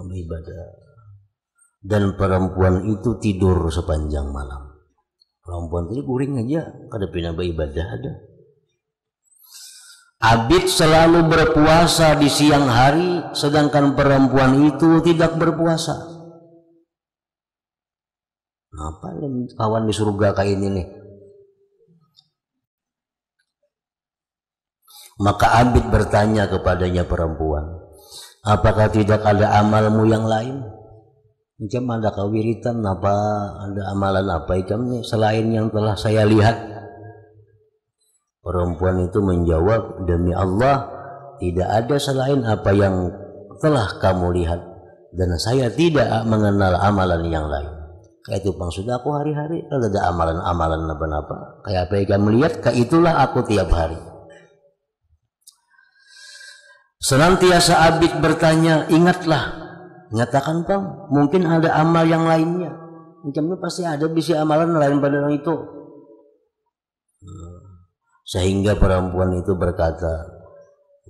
beribadah. Dan perempuan itu tidur sepanjang malam. Perempuan itu guring aja, kada pernah beribadah ada. Abid selalu berpuasa di siang hari, sedangkan perempuan itu tidak berpuasa. Apa kawan di surga kayak ini nih? Maka Abid bertanya kepadanya perempuan, apakah tidak ada amalmu yang lain? Macam ada kawiritan apa, ada amalan apa icam selain yang telah saya lihat? Perempuan itu menjawab, demi Allah tidak ada selain apa yang telah kamu lihat, dan saya tidak mengenal amalan yang lain. Kayak itu bang, sudah aku hari-hari kalau ada amalan-amalan apa-apa, kayak apa yang kamu lihat, kayak itulah aku tiap hari. Senantiasa Abid bertanya, ingatlah, nyatakan bang, mungkin ada amal yang lainnya. Macamnya pasti ada bisa amalan lain pada orang itu. Sehingga perempuan itu berkata,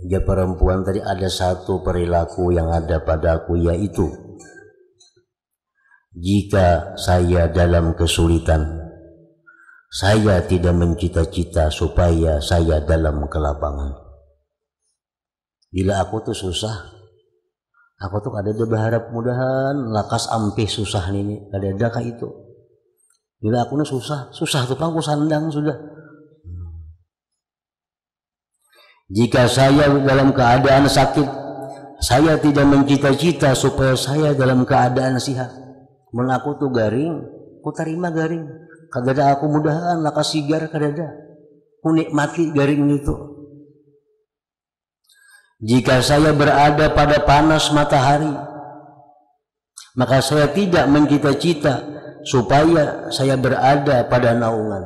ya perempuan tadi ada satu perilaku yang ada padaku, yaitu jika saya dalam kesulitan, saya tidak mencita-cita supaya saya dalam kelapangan. Bila aku tuh susah, aku tuh ada berharap mudahan lakas ampih susah ini, ada kayak itu. Bila aku tuh susah tuh aku sandang sudah. Jika saya dalam keadaan sakit, saya tidak mencita-cita supaya saya dalam keadaan sehat. Mun aku tuh garing, ku terima garing. Kadada aku mudahan lakas sigar kadada. Ku nikmati garing itu. Jika saya berada pada panas matahari, maka saya tidak mencita-cita supaya saya berada pada naungan.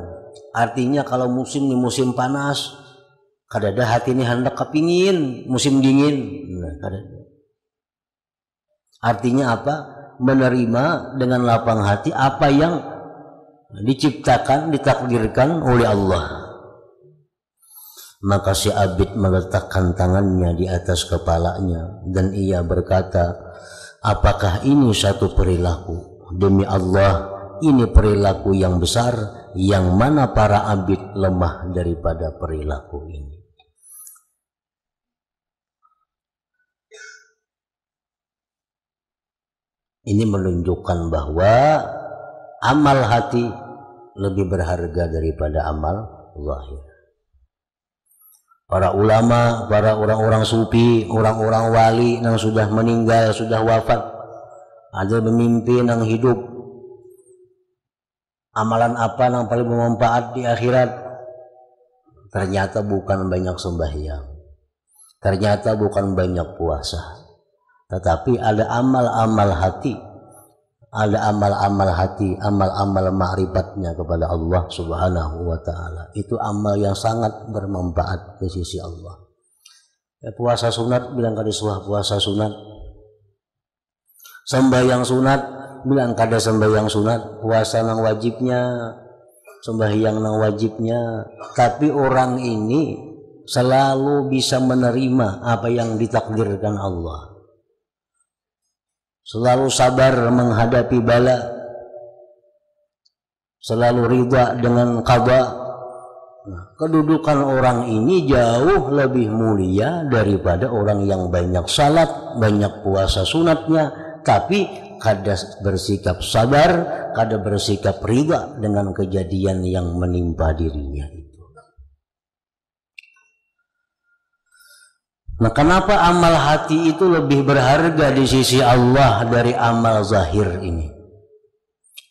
Artinya kalau musim ini musim panas, kadada hati ini hendak kepingin musim dingin. Nah, kadada. Artinya apa? Menerima dengan lapang hati apa yang diciptakan, ditakdirkan oleh Allah. Maka si Abid meletakkan tangannya di atas kepalanya dan ia berkata, apakah ini satu perilaku? Demi Allah, ini perilaku yang besar, yang mana para abid lemah daripada perilaku ini. Ini menunjukkan bahwa amal hati lebih berharga daripada amal zahir. Para ulama, para orang-orang sufi, orang-orang wali yang sudah meninggal, sudah wafat, ada pemimpin yang hidup. Amalan apa yang paling bermanfaat di akhirat? Ternyata bukan banyak sembahyang, ternyata bukan banyak puasa, tetapi ada amal-amal hati, ada amal-amal hati, amal-amal ma'rifatnya kepada Allah Subhanahu wa ta'ala. Itu amal yang sangat bermanfaat di sisi Allah. Ya, puasa sunat, bilang kada suah puasa sunat. Sembahyang sunat, bilang kada sembahyang sunat. Puasa nang wajibnya, sembahyang nang wajibnya. Tapi orang ini selalu bisa menerima apa yang ditakdirkan Allah. Selalu sabar menghadapi bala, selalu ridha dengan qada. Nah, kedudukan orang ini jauh lebih mulia daripada orang yang banyak salat, banyak puasa sunatnya, tapi kada bersikap sabar, kada bersikap ridha dengan kejadian yang menimpa dirinya itu. Nah, kenapa amal hati itu lebih berharga di sisi Allah dari amal zahir ini?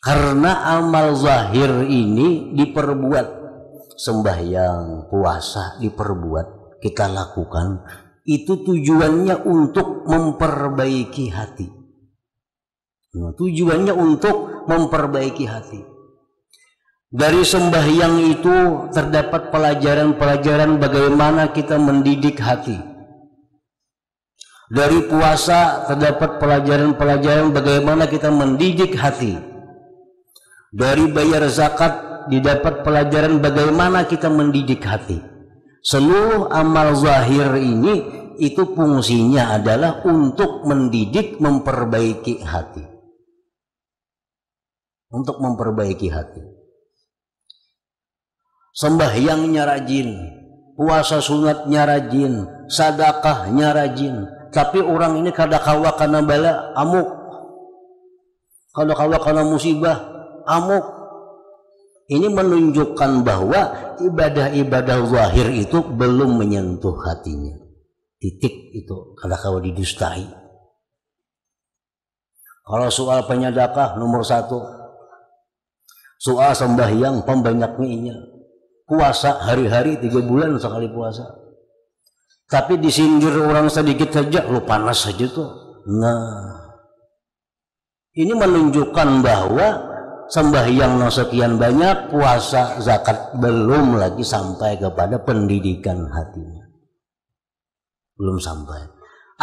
Karena amal zahir ini diperbuat, sembahyang, puasa diperbuat, kita lakukan, itu tujuannya untuk memperbaiki hati. Nah, tujuannya untuk memperbaiki hati. Dari sembahyang itu terdapat pelajaran-pelajaran bagaimana kita mendidik hati. Dari puasa terdapat pelajaran-pelajaran bagaimana kita mendidik hati. Dari bayar zakat didapat pelajaran bagaimana kita mendidik hati. Seluruh amal zahir ini itu fungsinya adalah untuk mendidik, memperbaiki hati. Untuk memperbaiki hati. Sembahyangnya rajin, puasa sunatnya rajin, sedekahnya rajin. Tapi orang ini kadakawa karena bala amuk, kadakawa karena musibah amuk. Ini menunjukkan bahwa ibadah-ibadah zahir itu belum menyentuh hatinya. Titik itu kadakawa didustai. Kalau soal penyedekah nomor 1, soal sembahyang pembanyaknya, puasa hari-hari 3 bulan sekali puasa. Tapi disindir orang sedikit saja, lu panas saja tuh. Nah, ini menunjukkan bahwa sembahyang sekian banyak, puasa, zakat belum lagi sampai kepada pendidikan hatinya. Belum sampai.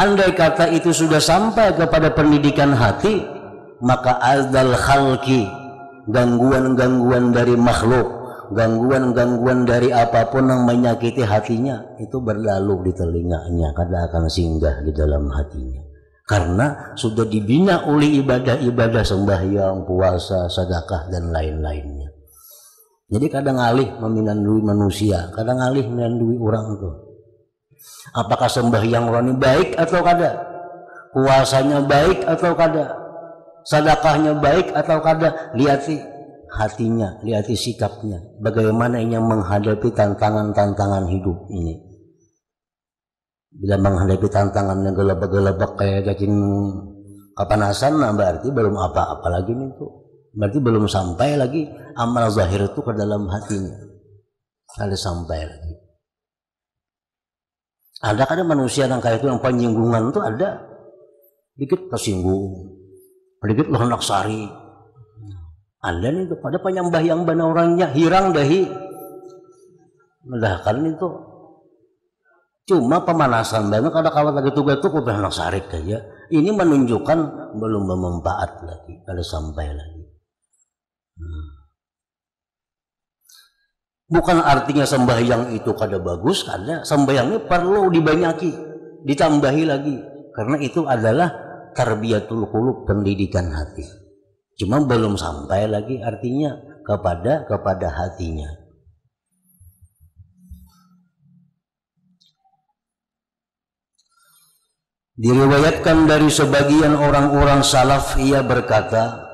Andai kata itu sudah sampai kepada pendidikan hati, maka azal khalqi, gangguan-gangguan dari makhluk, gangguan-gangguan dari apapun yang menyakiti hatinya itu berlalu di telinganya, kada akan singgah di dalam hatinya, karena sudah dibina oleh ibadah-ibadah sembahyang, puasa, sedekah dan lain-lainnya. Jadi kadang alih meminandui manusia, kadang alih meminandui orang itu. Apakah sembahyang orang ini baik atau kada, puasanya baik atau kada, sedekahnya baik atau kada? Lihat hatinya, lihat sikapnya, bagaimana ia menghadapi tantangan-tantangan hidup ini. Bila menghadapi tantangan yang gelabak-gelabak kayak cacing kapanasan, nah berarti belum apa-apa lagi itu. Berarti belum sampai lagi amal zahir itu ke dalam hatinya. Ada sampai lagi. Ada kadang manusia yang kayak itu, yang penyinggungan itu ada. Dikit tersinggung, dikit lo hendak sari. Ada nih itu pada penyembah yang benar orangnya hirang dahi, mendahkan itu cuma pemanasan banget. Kada kawat lagi tugas itu kok hendak sarik aja. Ini menunjukkan belum bermanfaat lagi, kada sampai lagi. Bukan artinya sembahyang itu kada bagus, kada. Sembahyang ini perlu dibanyaki, ditambahi lagi, karena itu adalah tarbiyatul qulub, pendidikan hati. Cuma belum sampai lagi artinya kepada hatinya. Diriwayatkan dari sebagian orang-orang salaf, ia berkata,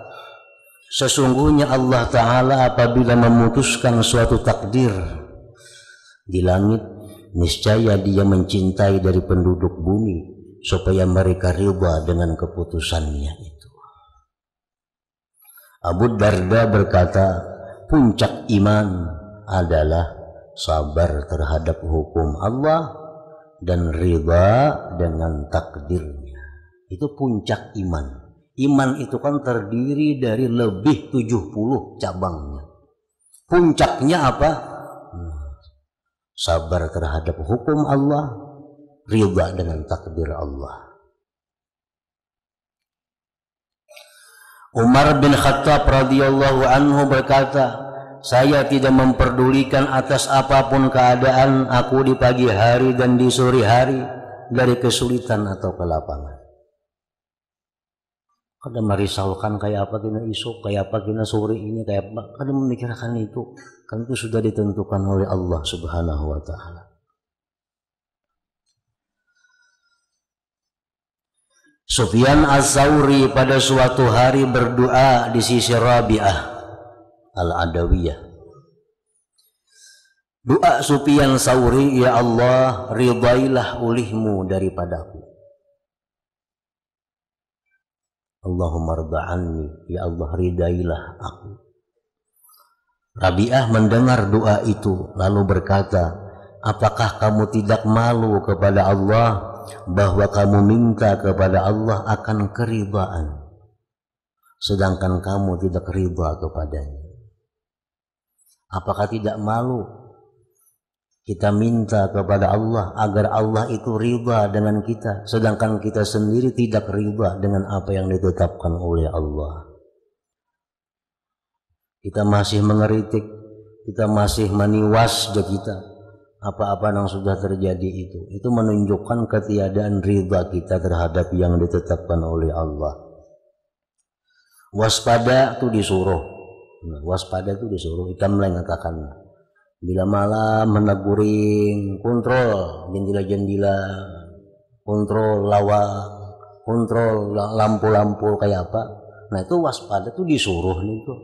sesungguhnya Allah Ta'ala apabila memutuskan suatu takdir di langit, niscaya dia mencintai dari penduduk bumi supaya mereka ridha dengan keputusannya itu. Abu Darda berkata, puncak iman adalah sabar terhadap hukum Allah dan ridha dengan takdirnya. Itu puncak iman. Iman itu kan terdiri dari lebih 70 cabangnya. Puncaknya apa? Sabar terhadap hukum Allah, ridha dengan takdir Allah. Umar bin Khattab radhiyallahu anhu berkata, saya tidak memperdulikan atas apapun keadaan aku di pagi hari dan di sore hari, dari kesulitan atau kelapangan. Kadang merisaukan kayak apa kena isuk, kayak apa kena sore ini, kayak apa, kadang memikirkan itu, kan itu sudah ditentukan oleh Allah Subhanahu wa Ta'ala. Sufyan Az-Zawri pada suatu hari berdoa di sisi Rabi'ah Al-Adawiyah. Doa Sufyan Tsauri, ya Allah, ridailah ulihmu daripadaku. Allahumma rida anni, ya Allah, ridailah aku. Rabi'ah mendengar doa itu lalu berkata, apakah kamu tidak malu kepada Allah bahwa kamu minta kepada Allah akan keridaan, sedangkan kamu tidak ridha kepadanya? Apakah tidak malu kita minta kepada Allah agar Allah itu ridha dengan kita, sedangkan kita sendiri tidak ridha dengan apa yang ditetapkan oleh Allah? Kita masih mengeritik, kita masih meniwas kita apa-apa yang sudah terjadi itu menunjukkan ketiadaan ridha kita terhadap yang ditetapkan oleh Allah. Waspada itu disuruh, waspada itu disuruh. Kita mengatakan bila malam meneguring, kontrol jendela-jendela, kontrol lawang, kontrol lampu-lampu kayak apa. Nah itu waspada itu disuruh nih tuh.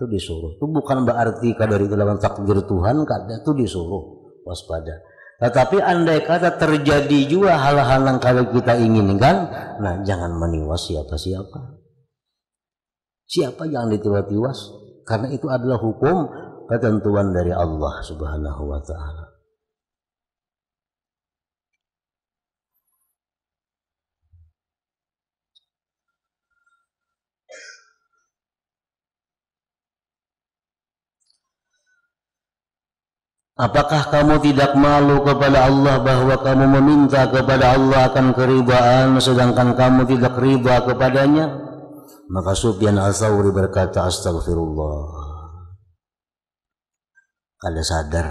Itu disuruh. Itu bukan berarti dari dalam takdir Tuhan, itu disuruh waspada. Tetapi andai kata terjadi juga hal-hal yang kalau kita inginkan, nah jangan meniwas siapa-siapa. Siapa yang ditiwas-tiwas? Karena itu adalah hukum ketentuan dari Allah Subhanahu wa ta'ala. Apakah kamu tidak malu kepada Allah bahwa kamu meminta kepada Allah akan keridhaan sedangkan kamu tidak ridha kepadanya? Maka Sufyan Tsauri berkata, astagfirullah. Kada sadar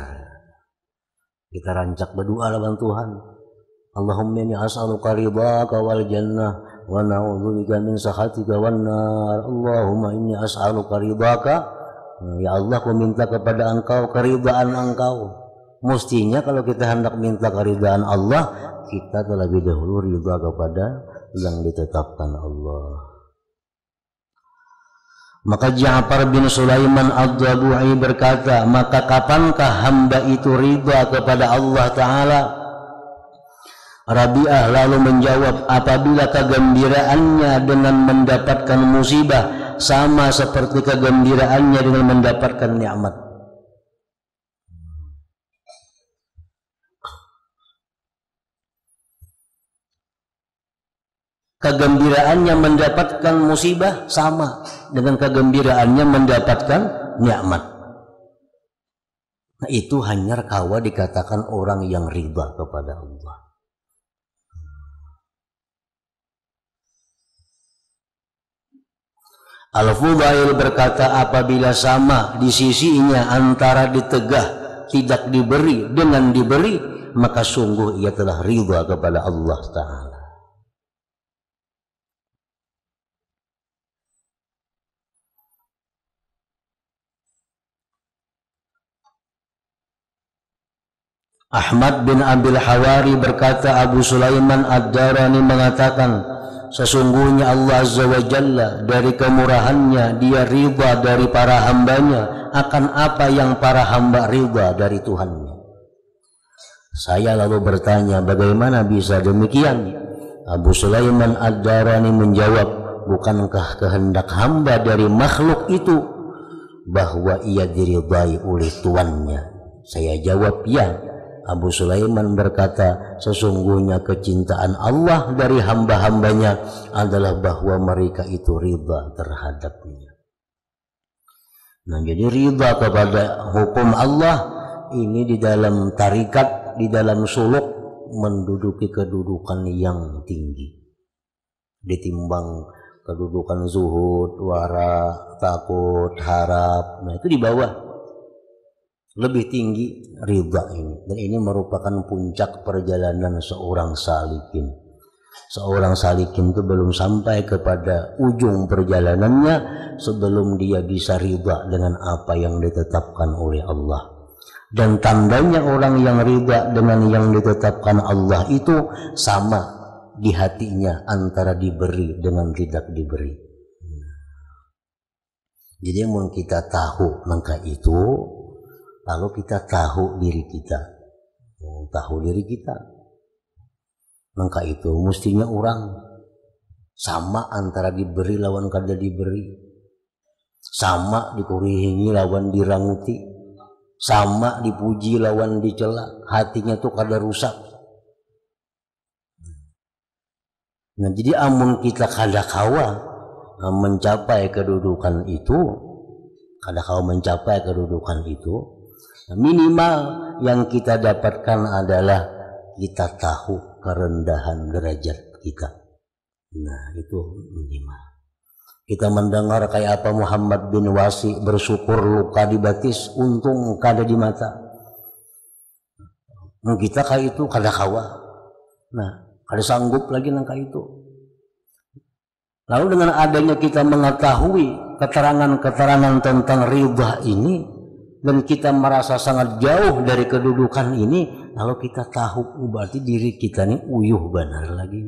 kita rancak berdoa lawan Tuhan, Allahumma inni as'aluka ridhaka wal jannah wa na'udzubika min sakhatika wan nar. Allahumma inni as'aluka ridhaka, ya Allah, aku minta kepada Engkau keridhaan Engkau. Mestinya kalau kita hendak minta keridhaan Allah, kita terlebih dahulu ridha kepada yang ditetapkan Allah. Maka Ja'far bin Sulaiman Ad-Dabu'i berkata, maka kapankah hamba itu ridha kepada Allah Ta'ala? Rabi'ah lalu menjawab, apabila kegembiraannya dengan mendapatkan musibah sama seperti kegembiraannya dengan mendapatkan nikmat. Kegembiraannya mendapatkan musibah sama dengan kegembiraannya mendapatkan nikmat. Nah itu hanya kawa dikatakan orang yang ridha kepada Allah. Al-Fudail berkata, apabila sama di sisinya antara ditegah tidak diberi dengan diberi, maka sungguh ia telah ridha kepada Allah Ta'ala. Ahmad bin Abil Hawari berkata, Abu Sulaiman Ad-Darani mengatakan, sesungguhnya Allah Azza wa Jalla dari kemurahannya dia ridha dari para hambanya akan apa yang para hamba ridha dari Tuhannya. Saya lalu bertanya, bagaimana bisa demikian? Abu Sulaiman Ad-Darani menjawab, bukankah kehendak hamba dari makhluk itu bahwa ia diridhai oleh Tuannya? Saya jawab, ya. Abu Sulaiman berkata, sesungguhnya kecintaan Allah dari hamba-hambanya adalah bahwa mereka itu ridha terhadapnya. Nah, jadi ridha kepada hukum Allah ini di dalam tarikat, di dalam suluk menduduki kedudukan yang tinggi. Ditimbang kedudukan zuhud, wara, takut, harap, nah itu di bawah. Lebih tinggi ridha ini, dan ini merupakan puncak perjalanan seorang salikin. Seorang salikin itu belum sampai kepada ujung perjalanannya sebelum dia bisa ridha dengan apa yang ditetapkan oleh Allah. Dan tandanya orang yang ridha dengan yang ditetapkan Allah itu sama di hatinya antara diberi dengan tidak diberi. Jadi mun kita tahu maka itu kalau kita tahu diri kita. Tahu diri kita. Maka itu mestinya orang sama antara diberi lawan kada diberi. Sama dikuringi lawan diranguti. Sama dipuji lawan dicela. Hatinya tuh kada rusak. Nah, jadi amun kita kada kawa mencapai kedudukan itu, minimal yang kita dapatkan adalah kita tahu kerendahan derajat kita. Nah, itu minimal. Kita mendengar kayak apa Muhammad bin Wasi bersyukur luka di batis, untung kada di mata. Nah, kita kayak itu kada kawa. Nah, kada sanggup lagi nangka itu. Lalu dengan adanya kita mengetahui keterangan-keterangan tentang ridha ini dan kita merasa sangat jauh dari kedudukan ini, lalu kita tahu berarti diri kita ini uyuh benar lagi.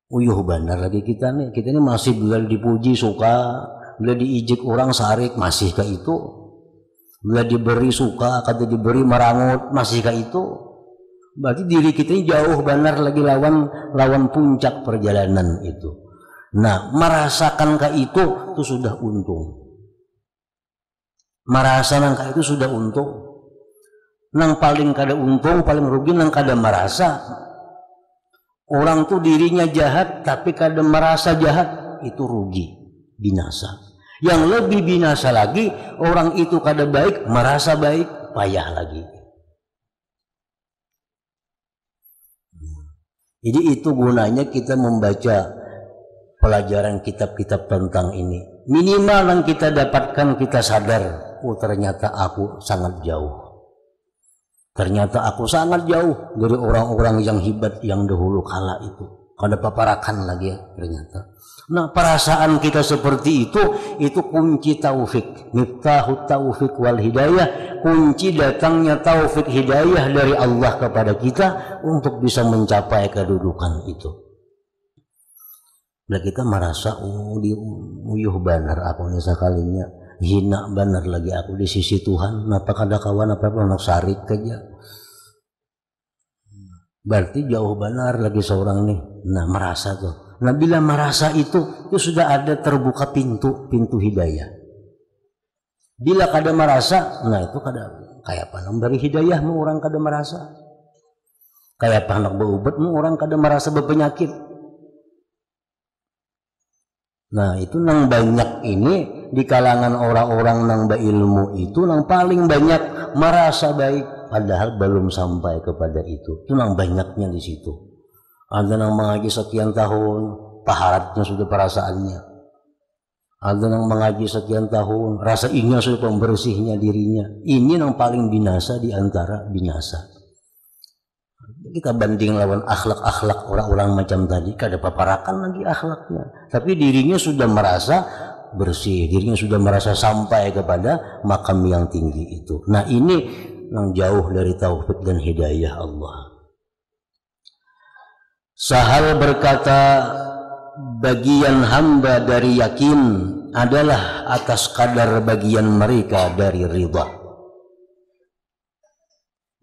Uyuh benar lagi kita nih masih bila dipuji suka, bila diijik orang sarik masih ke itu, bila diberi suka, kata diberi merangut masih ke itu. Berarti diri kita ini jauh benar lagi lawan puncak perjalanan itu. Nah, merasakan ke itu sudah untung. Merasakan ke itu sudah untung. Nang paling kada untung, paling rugi nang kada merasa. Orang tuh dirinya jahat tapi kada merasa jahat, itu rugi, binasa. Yang lebih binasa lagi, orang itu kada baik, merasa baik, payah lagi. Jadi itu gunanya kita membaca pelajaran kitab-kitab tentang ini. Minimal yang kita dapatkan kita sadar, oh ternyata aku sangat jauh. Ternyata aku sangat jauh dari orang-orang yang hebat yang dahulu kala itu. Kada paparakan lagi ya ternyata. Nah, perasaan kita seperti itu kunci taufik. Miftahut taufik wal hidayah, kunci datangnya taufik hidayah dari Allah kepada kita untuk bisa mencapai kedudukan itu. Nah, kita merasa uyuh benar aku nih sekalinya, hina benar lagi aku di sisi Tuhan. Napa kada kawan apa anak sarik aja. Berarti jauh benar lagi seorang nih. Nah, merasa tuh. Nah, bila merasa itu sudah ada terbuka pintu hidayah. Bila kada merasa, nah itu kada kayak apa beri hidayah mu orang kada merasa. Kayak apa anak berubat mu orang kada merasa berpenyakit. Nah, itu nang banyak ini di kalangan orang-orang nang berilmu itu nang paling banyak merasa baik padahal belum sampai kepada itu. Itu nang banyaknya di situ. Ada nang mengaji sekian tahun, paharatnya sudah perasaannya. Ada nang mengaji sekian tahun, rasa ingin sudah pembersihnya dirinya. Ini nang paling binasa di antara binasa. Kita banding lawan akhlak-akhlak orang-orang macam tadi, kada paparakan lagi akhlaknya. Tapi dirinya sudah merasa bersih, dirinya sudah merasa sampai kepada makam yang tinggi itu. Nah, ini yang jauh dari taufik dan hidayah Allah. Sahal berkata, bagian hamba dari yakin adalah atas kadar bagian mereka dari ridha.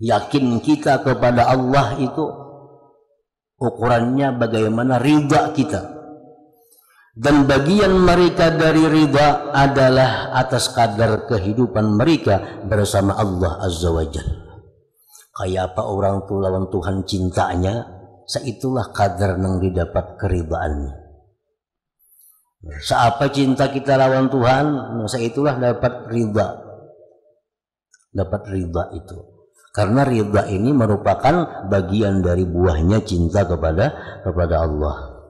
Yakin kita kepada Allah itu ukurannya bagaimana ridha kita. Dan bagian mereka dari ridha adalah atas kadar kehidupan mereka bersama Allah Azza wa Jalla. Kayak apa orang tu lawan Tuhan cintanya, seitulah kadar yang didapat keridhaannya. Seapa cinta kita lawan Tuhan, seitulah dapat ridha. Dapat ridha itu. Karena ridha ini merupakan bagian dari buahnya cinta kepada Allah.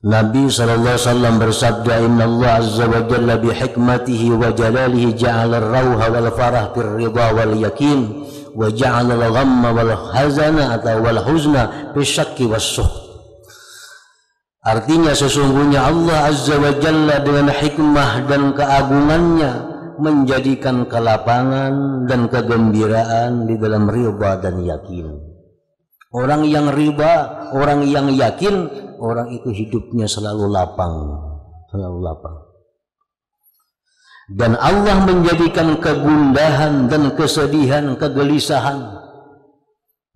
Nabi SAW bersabda, Inna Allah Azza wa Jalla bihikmatihi wa jalalihi ja'ala ar-rawha wal farah fir ridha wal yakin wa ja'ala al-ghamma wal hazana atau wal huzna fis syakki was suh. Artinya sesungguhnya Allah Azza wa Jalla dengan hikmah dan keagungannya menjadikan kelapangan dan kegembiraan di dalam ridha dan yakin. Orang yang ridha, orang yang yakin, orang itu hidupnya selalu lapang, selalu lapang. Dan Allah menjadikan kegundahan dan kesedihan, kegelisahan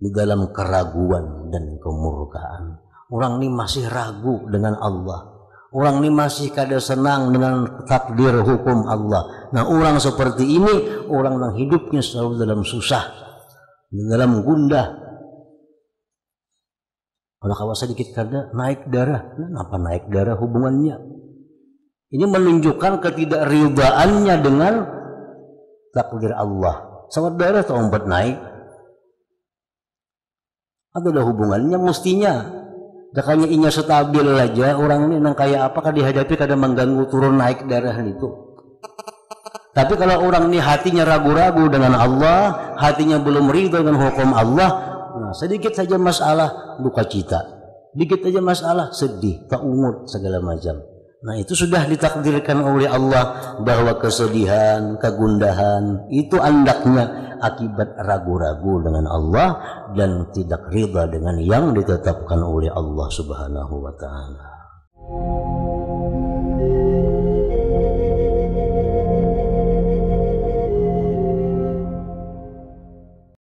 di dalam keraguan dan kemurkaan. Orang ini masih ragu dengan Allah. Orang ini masih kada senang dengan takdir hukum Allah. Nah, orang seperti ini, orang yang hidupnya selalu dalam susah, dalam gundah. Kalau kawas sedikit kada naik darah, kenapa naik darah hubungannya? Ini menunjukkan ketidakridaannya dengan takdir Allah. Sawat darah atau obat naik, ada hubungannya mestinya. Dakanya inya stabil aja, orang ini nang kayak apakah dihadapi kadang mengganggu turun naik darah itu. Tapi kalau orang ini hatinya ragu-ragu dengan Allah, hatinya belum ridho dengan hukum Allah, nah sedikit saja masalah duka cita, sedikit saja masalah sedih, keungut segala macam. Nah itu sudah ditakdirkan oleh Allah bahwa kesedihan, kegundahan itu andaknya akibat ragu-ragu dengan Allah dan tidak ridha dengan yang ditetapkan oleh Allah Subhanahu wa ta'ala.